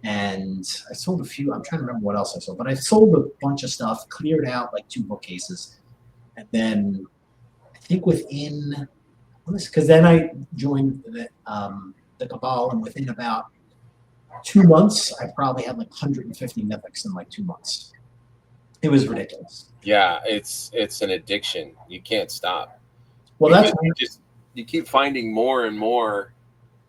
And I sold a few. I'm trying to remember what else I sold, but I sold a bunch of stuff, cleared out like 2 bookcases. And then I think because then I joined the Cabal, and within about 2 months, I probably had like 150 Mythics in like 2 months. It was ridiculous. Yeah, it's an addiction. You can't stop. Well, you keep finding more and more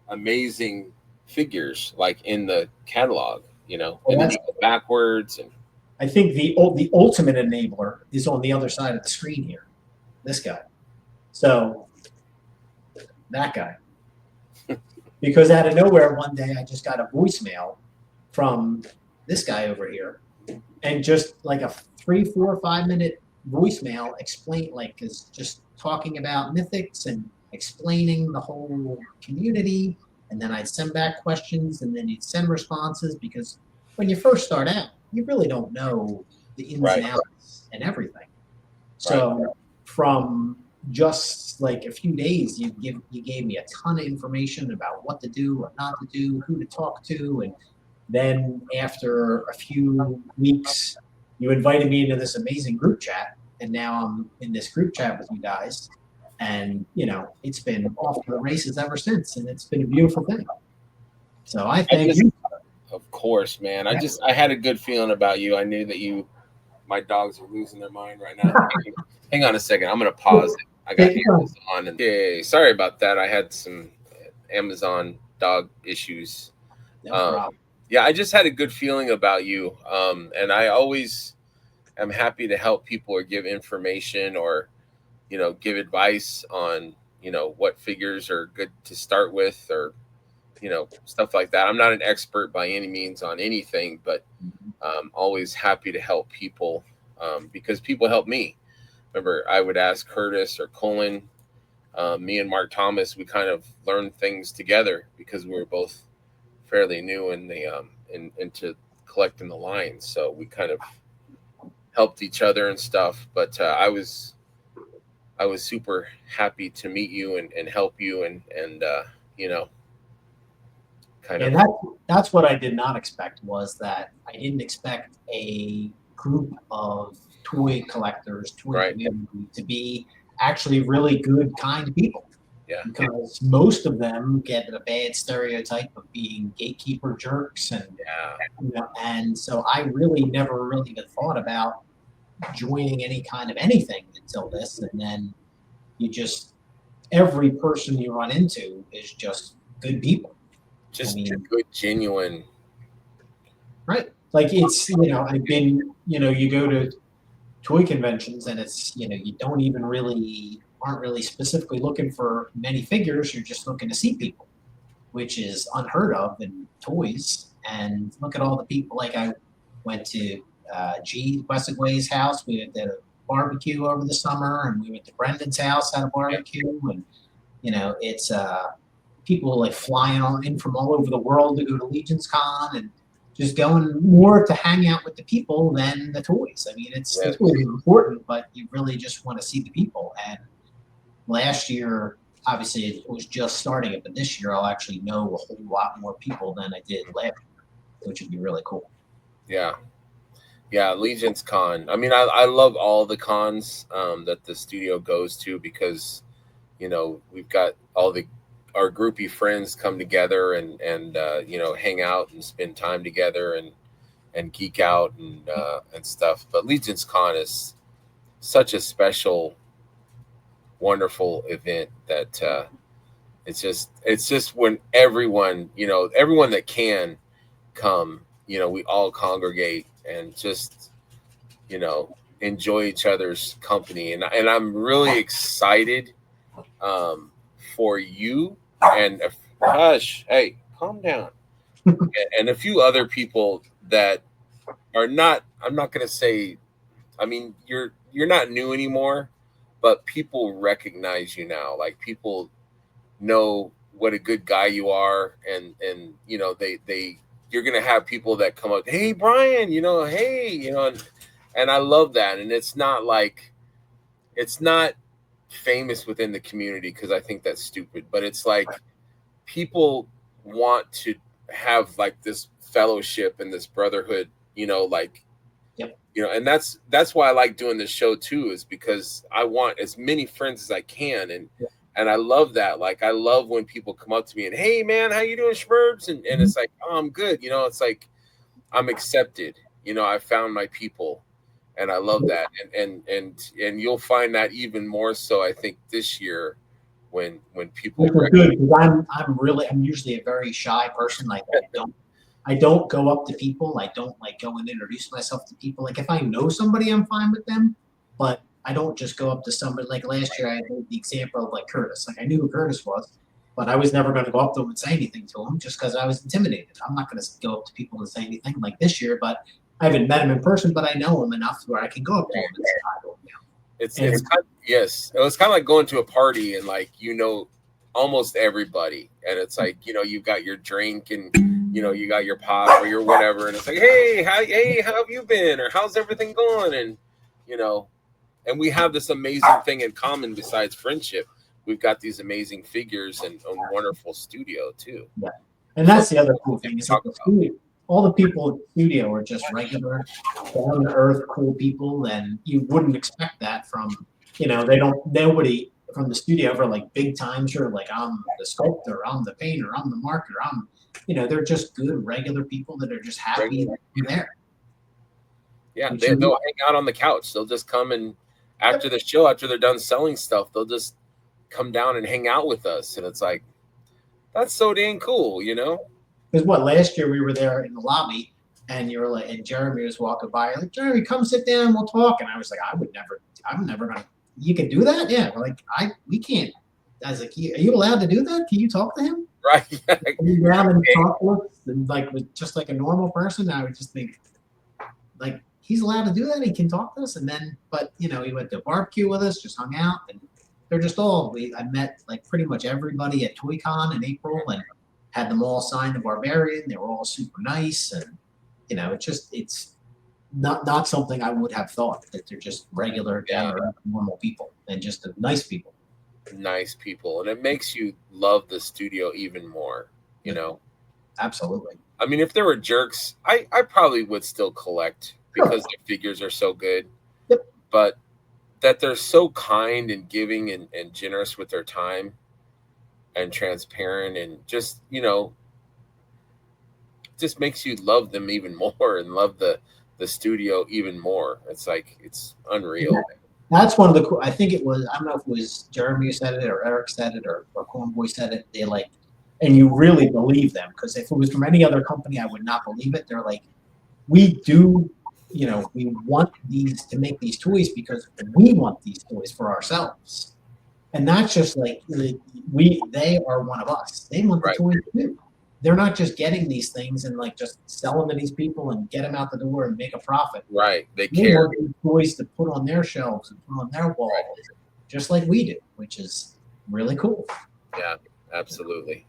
amazing figures like in the catalog, and then you go backwards. And I think the ultimate enabler is on the other side of the screen here. This guy. So that guy. Because out of nowhere, one day I just got a voicemail from this guy over here, and just like a 3, 4, 5 minute voicemail is just talking about Mythics and explaining the whole community. And then I'd send back questions, and then you'd send responses, because when you first start out, you really don't know the ins and outs and everything. So from just like a few days, you gave me a ton of information about what to do, what not to do, who to talk to. And then after a few weeks, you invited me into this amazing group chat. And now I'm in this group chat with you guys. And, it's been off to the races ever since. And it's been a beautiful thing. So I thank you. Of course, man. I had a good feeling about you. I knew that my dogs are losing their mind right now. Hang on a second. I'm going to pause it. I got Amazon. Okay, sorry about that. I had some Amazon dog issues. No problem. Yeah, I just had a good feeling about you. And I always am happy to help people or give information or, give advice on, what figures are good to start with or, stuff like that. I'm not an expert by any means on anything, but always happy to help people because people help me. Remember, I would ask Curtis or Colin, me and Mark Thomas, we kind of learned things together because we were both fairly new in the into collecting the lines. So we kind of helped each other and stuff. But I was I was super happy to meet you and help you and you know, kind And of that's what I did not expect, was that I didn't expect a group of toy collectors, toy right. community to be actually really good, kind people. Yeah, Because most of them get a bad stereotype of being gatekeeper jerks, and yeah, and so I really never really even thought about joining any kind of anything until this, and then you just every person you run into is just good people. I just mean, good, genuine. right? Like it's I've been you go to toy conventions and it's you don't even really aren't really specifically looking for many figures. You're just looking to see people, which is unheard of in toys. And look at all the people. Like I went to Westigway's house. We did a barbecue over the summer, and we went to Brendan's house at a Yeah, barbecue. And it's people like flying in from all over the world to go to Legion's Con, and just going more to hang out with the people than the toys. I mean, it's the yes, toys are important, but you really just want to see the people. And last year, obviously, it was just starting it, but this year I'll actually know a whole lot more people than I did last year, which would be really cool. yeah, yeah. Legion's Con. I mean, I love all the cons that the studio goes to because you know we've got all the our groupie friends come together and you know hang out and spend time together and geek out and stuff. But Legion's Con is such a special, wonderful event that it's just when everyone you know everyone that can come, you know, we all congregate and just you know enjoy each other's company and I'm really excited for you and hush, hey, calm down, and a few other people that are not. I'm not going to say. I mean, you're not new anymore, but people recognize you now. Like people know what a good guy you are, and you know they you're gonna have people that come up, hey Brian, you know, hey, you know, and I love that, and it's not like it's not famous within the community because I think that's stupid, but it's like people want to have like this fellowship and this brotherhood, you know, like Yep. you know, and that's why I like doing this show too, is because I want as many friends as I can, and I love that. Like I love when people come up to me and hey man, how you doing, Schmerbs? And it's like, oh, I'm good, you know, it's like I'm accepted, you know, I found my people, and I love that, and you'll find that even more so I think this year when people Which is good because I'm usually a very shy person. Like I don't go up to people. I don't like go and introduce myself to people. Like if I know somebody, I'm fine with them, but I don't just go up to somebody. Like last year, I gave the example of like Curtis. Like I knew who Curtis was, but I was never going to go up to him and say anything to him just because I was intimidated. I'm not going to go up to people and say anything like this year. But I haven't met him in person, but I know him enough where I can go up to him and say hi to him. it's kind of, yes, it was kind of like going to a party and like you know almost everybody, and it's like you know you got your drink and you know you got your pop or your whatever, and it's like hey how have you been or how's everything going, and you know, and we have this amazing thing in common besides friendship. We've got these amazing figures and a wonderful studio too. Yeah. And So that's the other cool thing is that the studio, all the people in the studio are just regular, down to earth, cool people, and you wouldn't expect that from, nobody from the studio ever like big time, sure, like I'm the sculptor, I'm the painter, I'm the marketer, they're just good, regular people that are just happy that you're there. Yeah, they'll hang out on the couch. They'll just come and after the show, after they're done selling stuff, they'll just come down and hang out with us. And it's like, that's so dang cool, you know? Because last year we were there in the lobby and you were like, and Jeremy was walking by, like, Jeremy, come sit down, we'll talk. And I was like, I'm never gonna, you can do that? Yeah. We're like, we can't. I was like, are you allowed to do that? Can you talk to him? Right. Come down and talk to us and like, with just like a normal person. I would just think, like, he's allowed to do that. He can talk to us. And then, but he went to a barbecue with us, just hung out, and they're just I met like pretty much everybody at ToyCon in April and had them all sign the Barbarian. They were all super nice. And, not something I would have thought, that they're just regular, down to earth, normal people and just nice people. Nice people, and it makes you love the studio even more. You know, Absolutely. I mean, if there were jerks, I probably would still collect because the figures are so good. Yep. But that they're so kind and giving and generous with their time and transparent and just, you know, just makes you love them even more and love the studio even more. It's like, it's unreal. That's one of the cool. I think it was. I don't know if it was Jeremy who said it or Eric said it or Cornboy said it. They like, and you really believe them, because if it was from any other company, I would not believe it. They're like, we do, you know, we want these to make these toys because we want these toys for ourselves, and that's just like they are one of us. They want the Right. toys too. They're not just getting these things and like just sell them to these people and get them out the door and make a profit. Right. They They care. want these toys to put on their shelves and put on their walls, just like we do, which is really cool. Yeah, absolutely.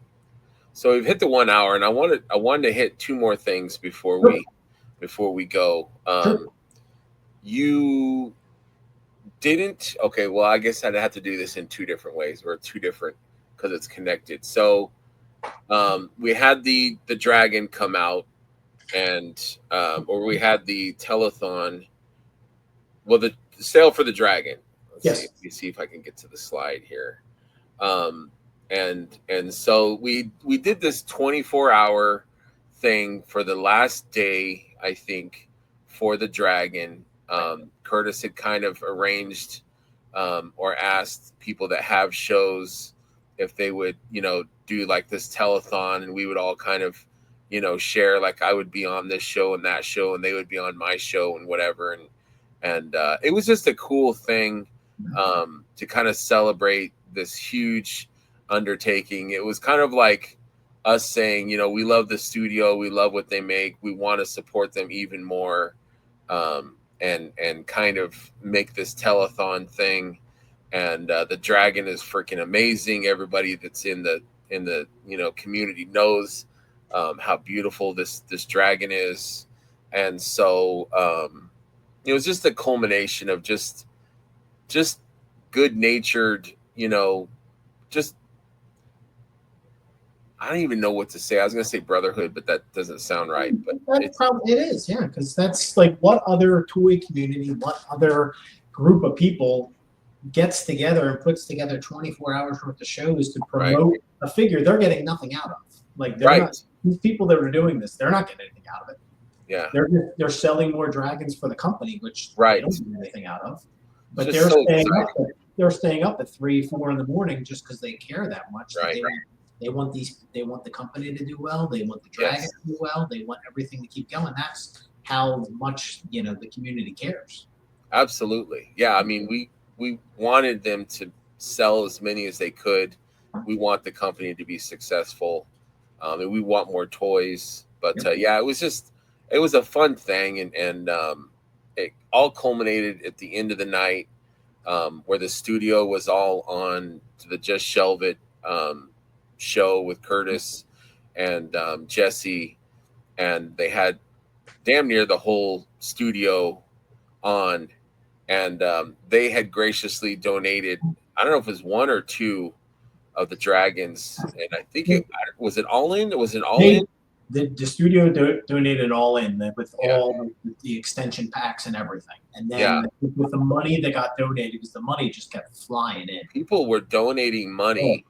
So we've hit the 1 hour, and I wanted to hit two more things before we go. Sure. You didn't. Okay, well, I guess I'd have to do this in two different ways, or two different, because it's connected. So we had the dragon come out, and or we had the telethon. Well, the sale for the dragon. Let me see if I can get to the slide here. And so we did this 24-hour thing for the last day, I think, for the dragon. Curtis had kind of arranged or asked people that have shows if they would, you know, do like this telethon, and we would all kind of, you know, share, like I would be on this show and that show, and they would be on my show and whatever. And it was just a cool thing to kind of celebrate this huge undertaking. It was kind of like us saying, you know, we love the studio, we love what they make, we want to support them even more, and kind of make this telethon thing. And the dragon is freaking amazing. Everybody that's in the you know community knows how beautiful this dragon is. And so it was just a culmination of just good natured, you know, just, I don't even know what to say. I was going to say brotherhood, but that doesn't sound right. But It is, yeah, because that's like, what other toy community, what other group of people gets together and puts together 24 hours worth of shows to promote a figure they're getting nothing out of? Like, they're not, these people that are doing this, they're not getting anything out of it. Yeah, they're selling more dragons for the company, which they don't get anything out of. But they're staying up at 3-4 in the morning just because they care that much. Right. They want the company to do well. They want the dragon to do well. They want everything to keep going. That's how much, you know, the community cares. Absolutely. Yeah. I mean, we wanted them to sell as many as they could. We want the company to be successful, and we want more toys. But yeah, it was a fun thing, and it all culminated at the end of the night, where the studio was all on to the Just Shelve It show with Curtis and Jesse, and they had damn near the whole studio on, and they had graciously donated, I don't know if it was one or two of the dragons, and I think it was all in. The studio donated all in with all the extension packs and everything. And then with the money that got donated, because the money just kept flying in. People were donating money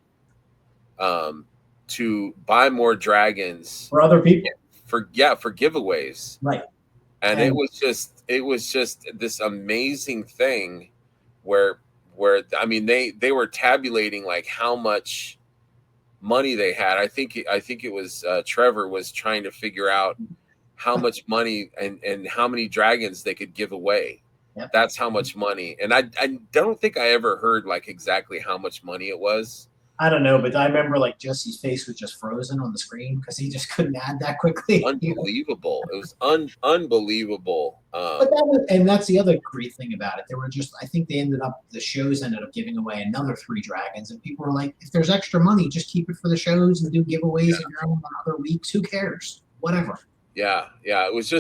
to buy more dragons for other people. For giveaways. Right. And it was just this amazing thing where I mean they were tabulating like how much money they had. I think it was Trevor was trying to figure out how much money and how many dragons they could give away. Yep. That's how much money. And I don't think I ever heard like exactly how much money it was. I don't know, but I remember like Jesse's face was just frozen on the screen because he just couldn't add that quickly. Unbelievable. It was unbelievable. But that's the other great thing about it. There were just, I think the shows ended up giving away another 3 dragons, and people were like, if there's extra money, just keep it for the shows and do giveaways of your own on other weeks. Who cares? Whatever. Yeah, yeah. It was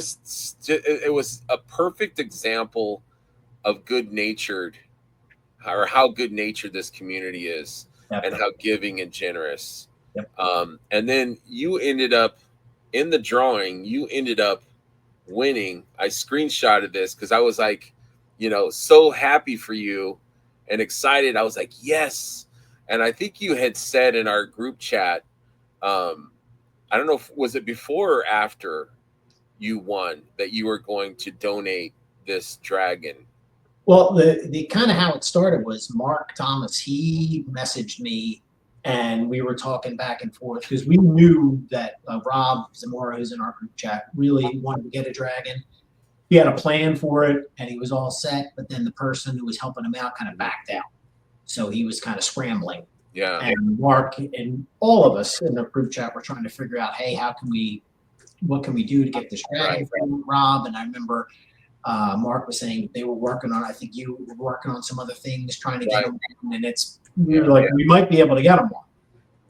it was a perfect example of good natured, or how good natured this community is, and Definitely. how giving and generous. Yep. And then you ended up in the drawing. You ended up winning. I screenshotted this because I was like, so happy for you and excited. I was like, yes. And I think you had said in our group chat, um, I don't know if was it before or after you won, that you were going to donate this dragon. Well, the kind of how it started was Mark Thomas. He messaged me, and we were talking back and forth because we knew that Rob Zamora, who's in our group chat, really wanted to get a dragon. He had a plan for it, and he was all set. But then the person who was helping him out kind of backed out, so he was kind of scrambling. Yeah. And Mark and all of us in the group chat were trying to figure out, hey, what can we do to get this dragon from Rob? And I remember Mark was saying they were working on. I think you were working on some other things, trying to get them, and we were like, we might be able to get them one.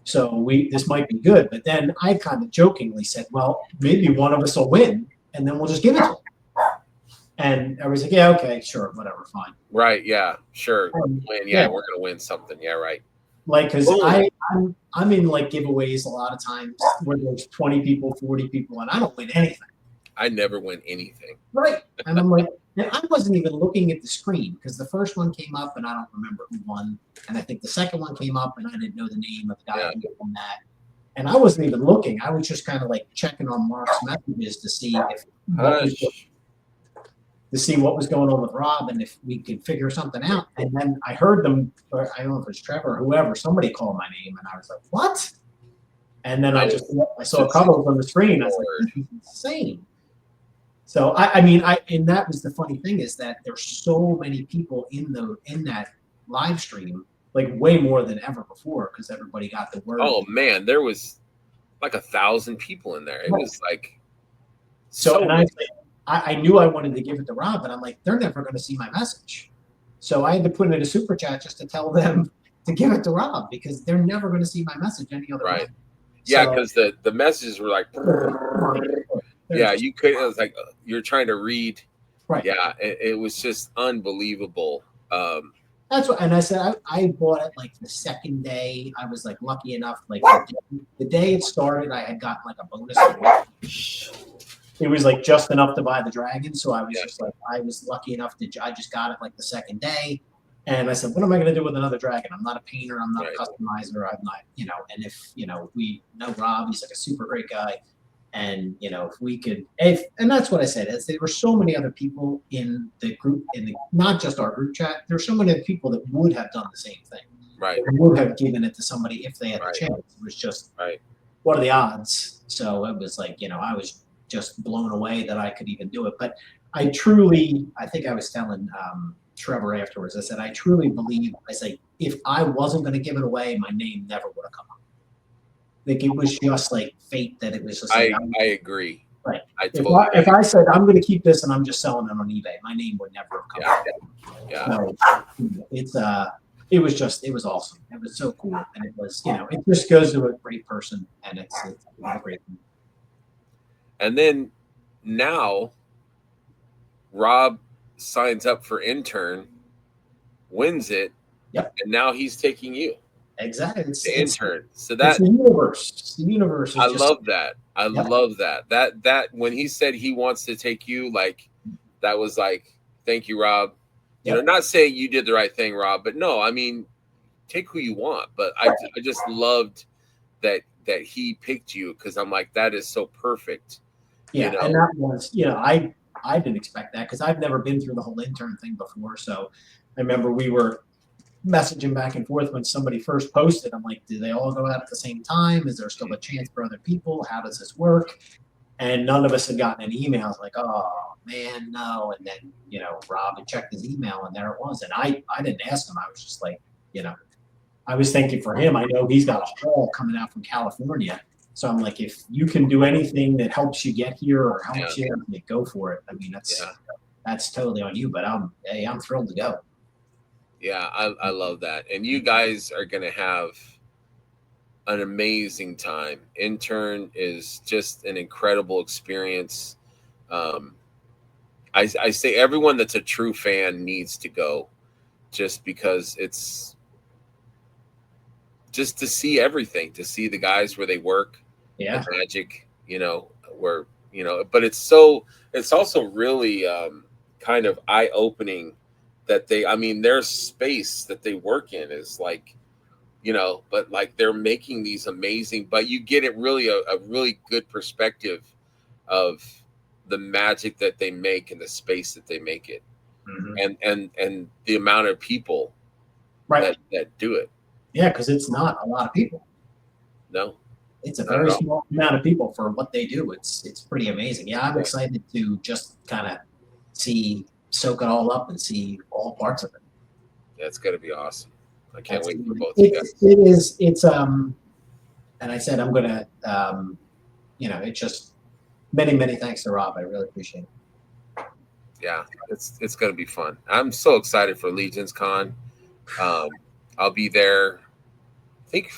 So this might be good. But then I kind of jokingly said, well, maybe one of us will win, and then we'll just give it to him. And I was like, yeah, okay, sure, whatever, fine. Right. Yeah. Sure. Win. Yeah, we're gonna win something. Yeah. Right. Like, because I'm in like giveaways a lot of times where there's 20 people, 40 people, and I don't win anything. I never win anything. Right. And I'm like, and I wasn't even looking at the screen because the first one came up and I don't remember who won. And I think the second one came up and I didn't know the name of the guy who won that. And I wasn't even looking. I was just kind of like checking on Mark's messages to see what was going on with Rob and if we could figure something out. And then I heard them, or I don't know if it was Trevor or whoever, somebody called my name and I was like, what? And then I saw a couple on the screen. I was like, this is insane. So and that was the funny thing is that there's so many people in that live stream, like way more than ever before, because everybody got the word. Oh man, there was like 1,000 people in there. It was like so. And I knew I wanted to give it to Rob, but I'm like, they're never going to see my message. So I had to put in a super chat just to tell them to give it to Rob because they're never going to see my message any other way. Yeah, because the messages were like. Yeah, you could. It was like you're trying to read. Right. Yeah, it was just unbelievable. That's what, and I said I bought it like the second day. I was like lucky enough, like the day it started, I had gotten like a bonus. It was like just enough to buy the dragon, so I was just like I was lucky enough I just got it like the second day, and I said, what am I going to do with another dragon? I'm not a painter, I'm not a customizer, I'm not, and if we know Rob, he's like a super great guy. And if we could, and that's what I said. Is there were so many other people in the group, not just our group chat. There were so many people that would have done the same thing. Right. Would have given it to somebody if they had the chance. It was just, what are the odds? So it was like, I was just blown away that I could even do it. But I think I was telling Trevor afterwards. I said, I truly believe. I say, if I wasn't going to give it away, my name never would have come up. Like it was just like fate that it was just. Like, I agree. Right. If I said I'm going to keep this and I'm just selling it on eBay, my name would never have come up. Yeah. So it was awesome. It was so cool, and it was it just goes to a great person, and it's a great thing. And then now, Rob signs up for intern, wins it, and now he's taking you. Exactly. It's the intern. So that's the universe. The universe. I love that. I love that. That when he said he wants to take you, like that was like, thank you, Rob. Not saying you did the right thing, Rob, but no, I mean, take who you want. But I just loved that he picked you because I'm like, that is so perfect. Yeah, and that was, I didn't expect that because I've never been through the whole intern thing before. So I remember we were messaging back and forth when somebody first posted. I'm like, do they all go out at the same time? Is there still a chance for other people? How does this work? And none of us had gotten an email. I was like, oh man, no. And then, Rob had checked his email and there it was. And I didn't ask him. I was just like, I was thinking for him, I know he's got a haul coming out from California. So I'm like, if you can do anything that helps you get here or helps you, go for it. I mean, that's totally on you, but I'm thrilled to go. Yeah, I love that. And you guys are going to have an amazing time. Intern is just an incredible experience. Um, I say everyone that's a true fan needs to go, just because it's just to see everything, to see the guys where they work, Yeah. the magic, where but it's also really kind of eye opening that I mean, their space that they work in is like, but like they're making these amazing, but you get it really a really good perspective of the magic that they make and the space that they make it, and the amount of people Right. that do it. Yeah, because it's not a lot of people. No, It's a not at very all. small amount of people for what they do. It's pretty amazing. Yeah, I'm Yeah. excited to just kind of soak it all up and see all parts of it. Yeah, it's gonna be awesome. I can't wait for Absolutely. both you guys. It's and I said I'm gonna it's just many thanks to Rob. I really appreciate it. Yeah, it's gonna be fun. I'm so excited for Legions Con. I'll be there. I think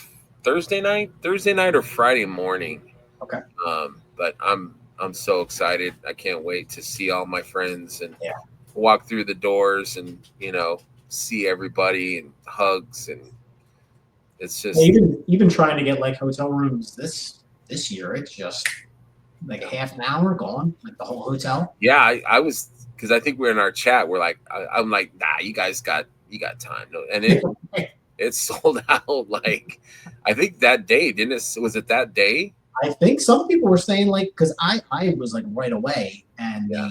Thursday night or Friday morning. Okay. But I'm so excited. I can't wait to see all my friends and Yeah. walk through the doors and see everybody and hugs, and it's just Even trying to get like hotel rooms this year, it's just like a half an hour gone, like the whole hotel. yeah. I was, because I think we're in our chat. We're like, I'm like, nah, you guys got time. No, and it sold out. Like, I think that day, didn't it? Was it that day? I think some people were saying like, because I was like right away, and Yeah.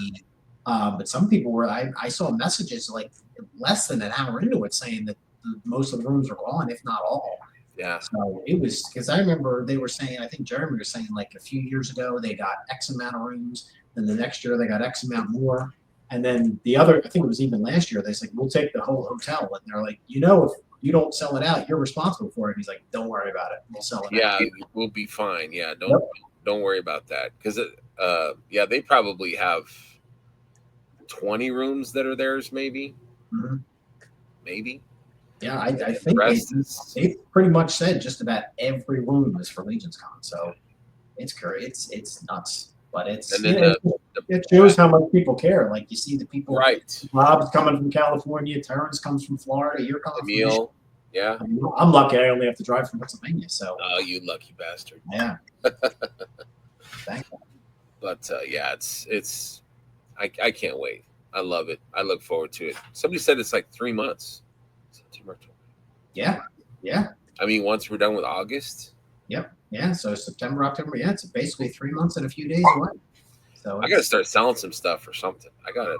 but some people were I saw messages like less than an hour into it saying that most of the rooms were gone, if not all. Yeah. So it was, because I remember they were saying, I think Jeremy was saying like a few years ago they got X amount of rooms, then the next year they got X amount more, and then the other, I think it was even last year, they said we'll take the whole hotel, and they're like, if you don't sell it out, you're responsible for it. And he's like, don't worry about it, we'll sell it out. Yeah, we'll be fine. Yeah, don't worry about that, because yeah, they probably have 20 rooms that are theirs, maybe. Mhm. Maybe. Yeah, I The think rest is they pretty much said just about every room is for Legion's Con. So it's crazy. It's nuts. But it's and then it shows how much people care. Like you see the people. right. Rob's coming from California. Terrence comes from Florida. You're coming from Michigan. Emil. Yeah. I'm lucky. I only have to drive from Pennsylvania. So Oh, you lucky bastard. yeah. Thank you. But yeah, it's I can't wait. I love it. I look forward to it. Somebody said it's like 3 months. Yeah. Yeah. I mean, once we're done with August. Yep. Yeah. So September, October. Yeah. It's basically 3 months and a few days away. So I gotta start selling some stuff or something. Yeah.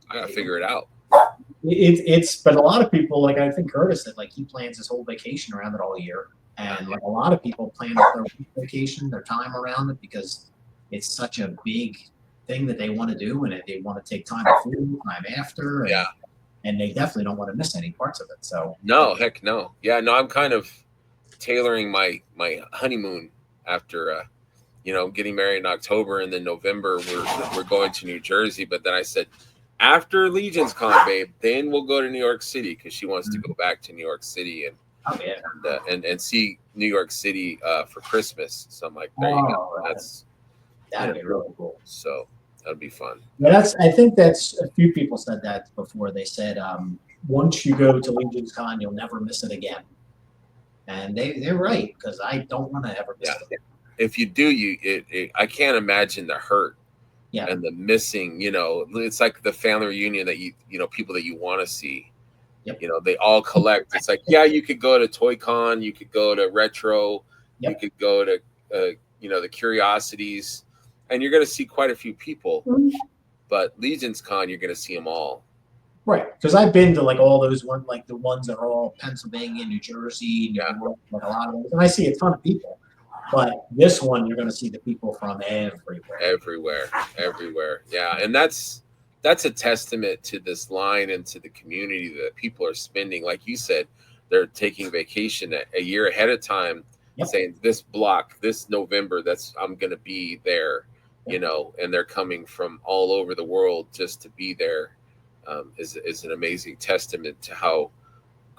I gotta figure it out. But a lot of people, like I think Curtis said, like he plans his whole vacation around it all year, and like a lot of people plan their vacation, their time around it, because it's such a big thing that they want to do, and they want to take time before, time after, and they definitely don't want to miss any parts of it. So no, heck no. Yeah, no, I'm kind of tailoring my honeymoon after getting married in October, and then November we're going to New Jersey. But then I said, after Legion's Con, babe, then we'll go to New York City, because she wants to go back to New York City and see New York City for Christmas. So I'm like, there you go. That'd be really cool. So that'd be fun. Yeah, I think that's a few people said that before. They said once you go to Legion's Con, you'll never miss it again. And they're right, because I don't want to ever miss it again. If you do, I can't imagine the hurt. Yeah. And the missing, it's like the family reunion that people that you want to see. Yep. They all collect. It's like, yeah, you could go to Toy Con, you could go to Retro, you could go to the Curiosities, and you're going to see quite a few people. But Legion's Con, you're going to see them all. Right, because I've been to like all those ones, like the ones that are all Pennsylvania, New Jersey, New York, like a lot of those, and I see a ton of people. But this one, you're going to see the people from everywhere. Everywhere. Yeah, and that's a testament to this line and to the community that people are spending. Like you said, they're taking vacation a year ahead of time, saying this block, this November, I'm going to be there, and they're coming from all over the world just to be there. Is an amazing testament to how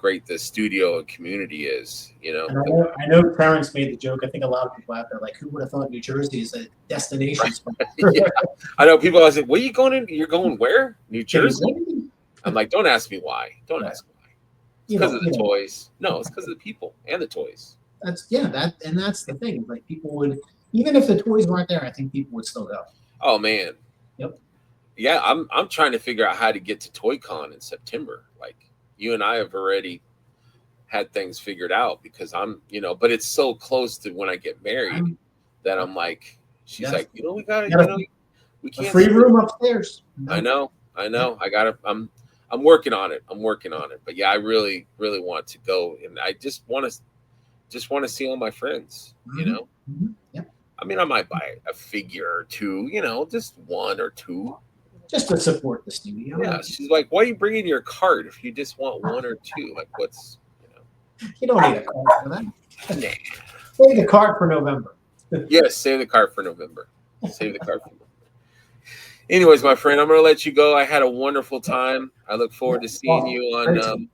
great the studio and community is. You know, And I know Clarence made the joke. I think a lot of people out there like, who would have thought New Jersey is a destination spot? yeah, I know people. I said, "Where you going? You're going where? New Jersey?" Jersey? I'm like, "Don't ask me why. Don't ask me why. It's because of the toys. No, it's because of the people and the toys." That's the thing. Like people would, even if the toys weren't there, I think people would still go. Oh man. Yep. Yeah, I'm trying to figure out how to get to ToyCon in September. Like you and I have already had things figured out because I'm, but it's so close to when I get married that I'm like, she's like, we gotta, we can't. A free room upstairs. No. I know. I'm working on it. But yeah, I really, really want to go, and I just want to see all my friends. Mm-hmm. Yep. I mean, I might buy a figure or two, just one or two. Just to support the studio. Yeah, she's like, why are you bringing your cart if you just want one or two? Like, what's, You don't need a cart for that. Nah. Save the cart for November. Yes, save the cart for November. Anyways, my friend, I'm going to let you go. I had a wonderful time. I look forward to seeing you on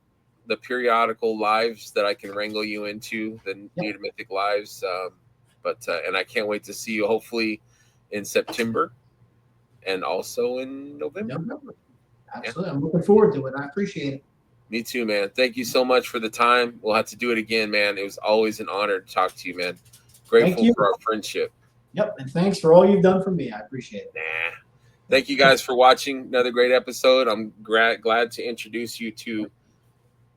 the periodical lives that I can wrangle you into, the New to Mythic lives. And I can't wait to see you hopefully in September. And also in November. Absolutely. Yeah. I'm looking forward to it. I appreciate it. Me too, man. Thank you so much for the time. We'll have to do it again, man. It was always an honor to talk to you, man. Grateful for our friendship. Yep. And thanks for all you've done for me. I appreciate it. Thank you guys for watching another great episode. I'm glad to introduce you to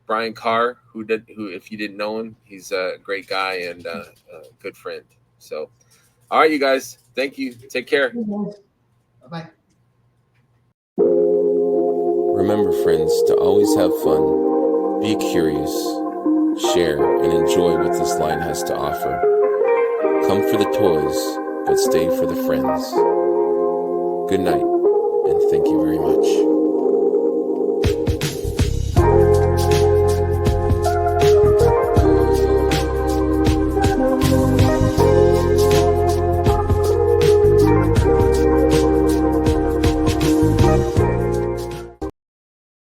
Brian Carr, who, if you didn't know him, he's a great guy and a good friend. So, all right, you guys. Thank you. Take care. Bye-bye. Remember, friends, to always have fun, be curious, share, and enjoy what this line has to offer. Come for the toys, but stay for the friends. Good night, and thank you very much.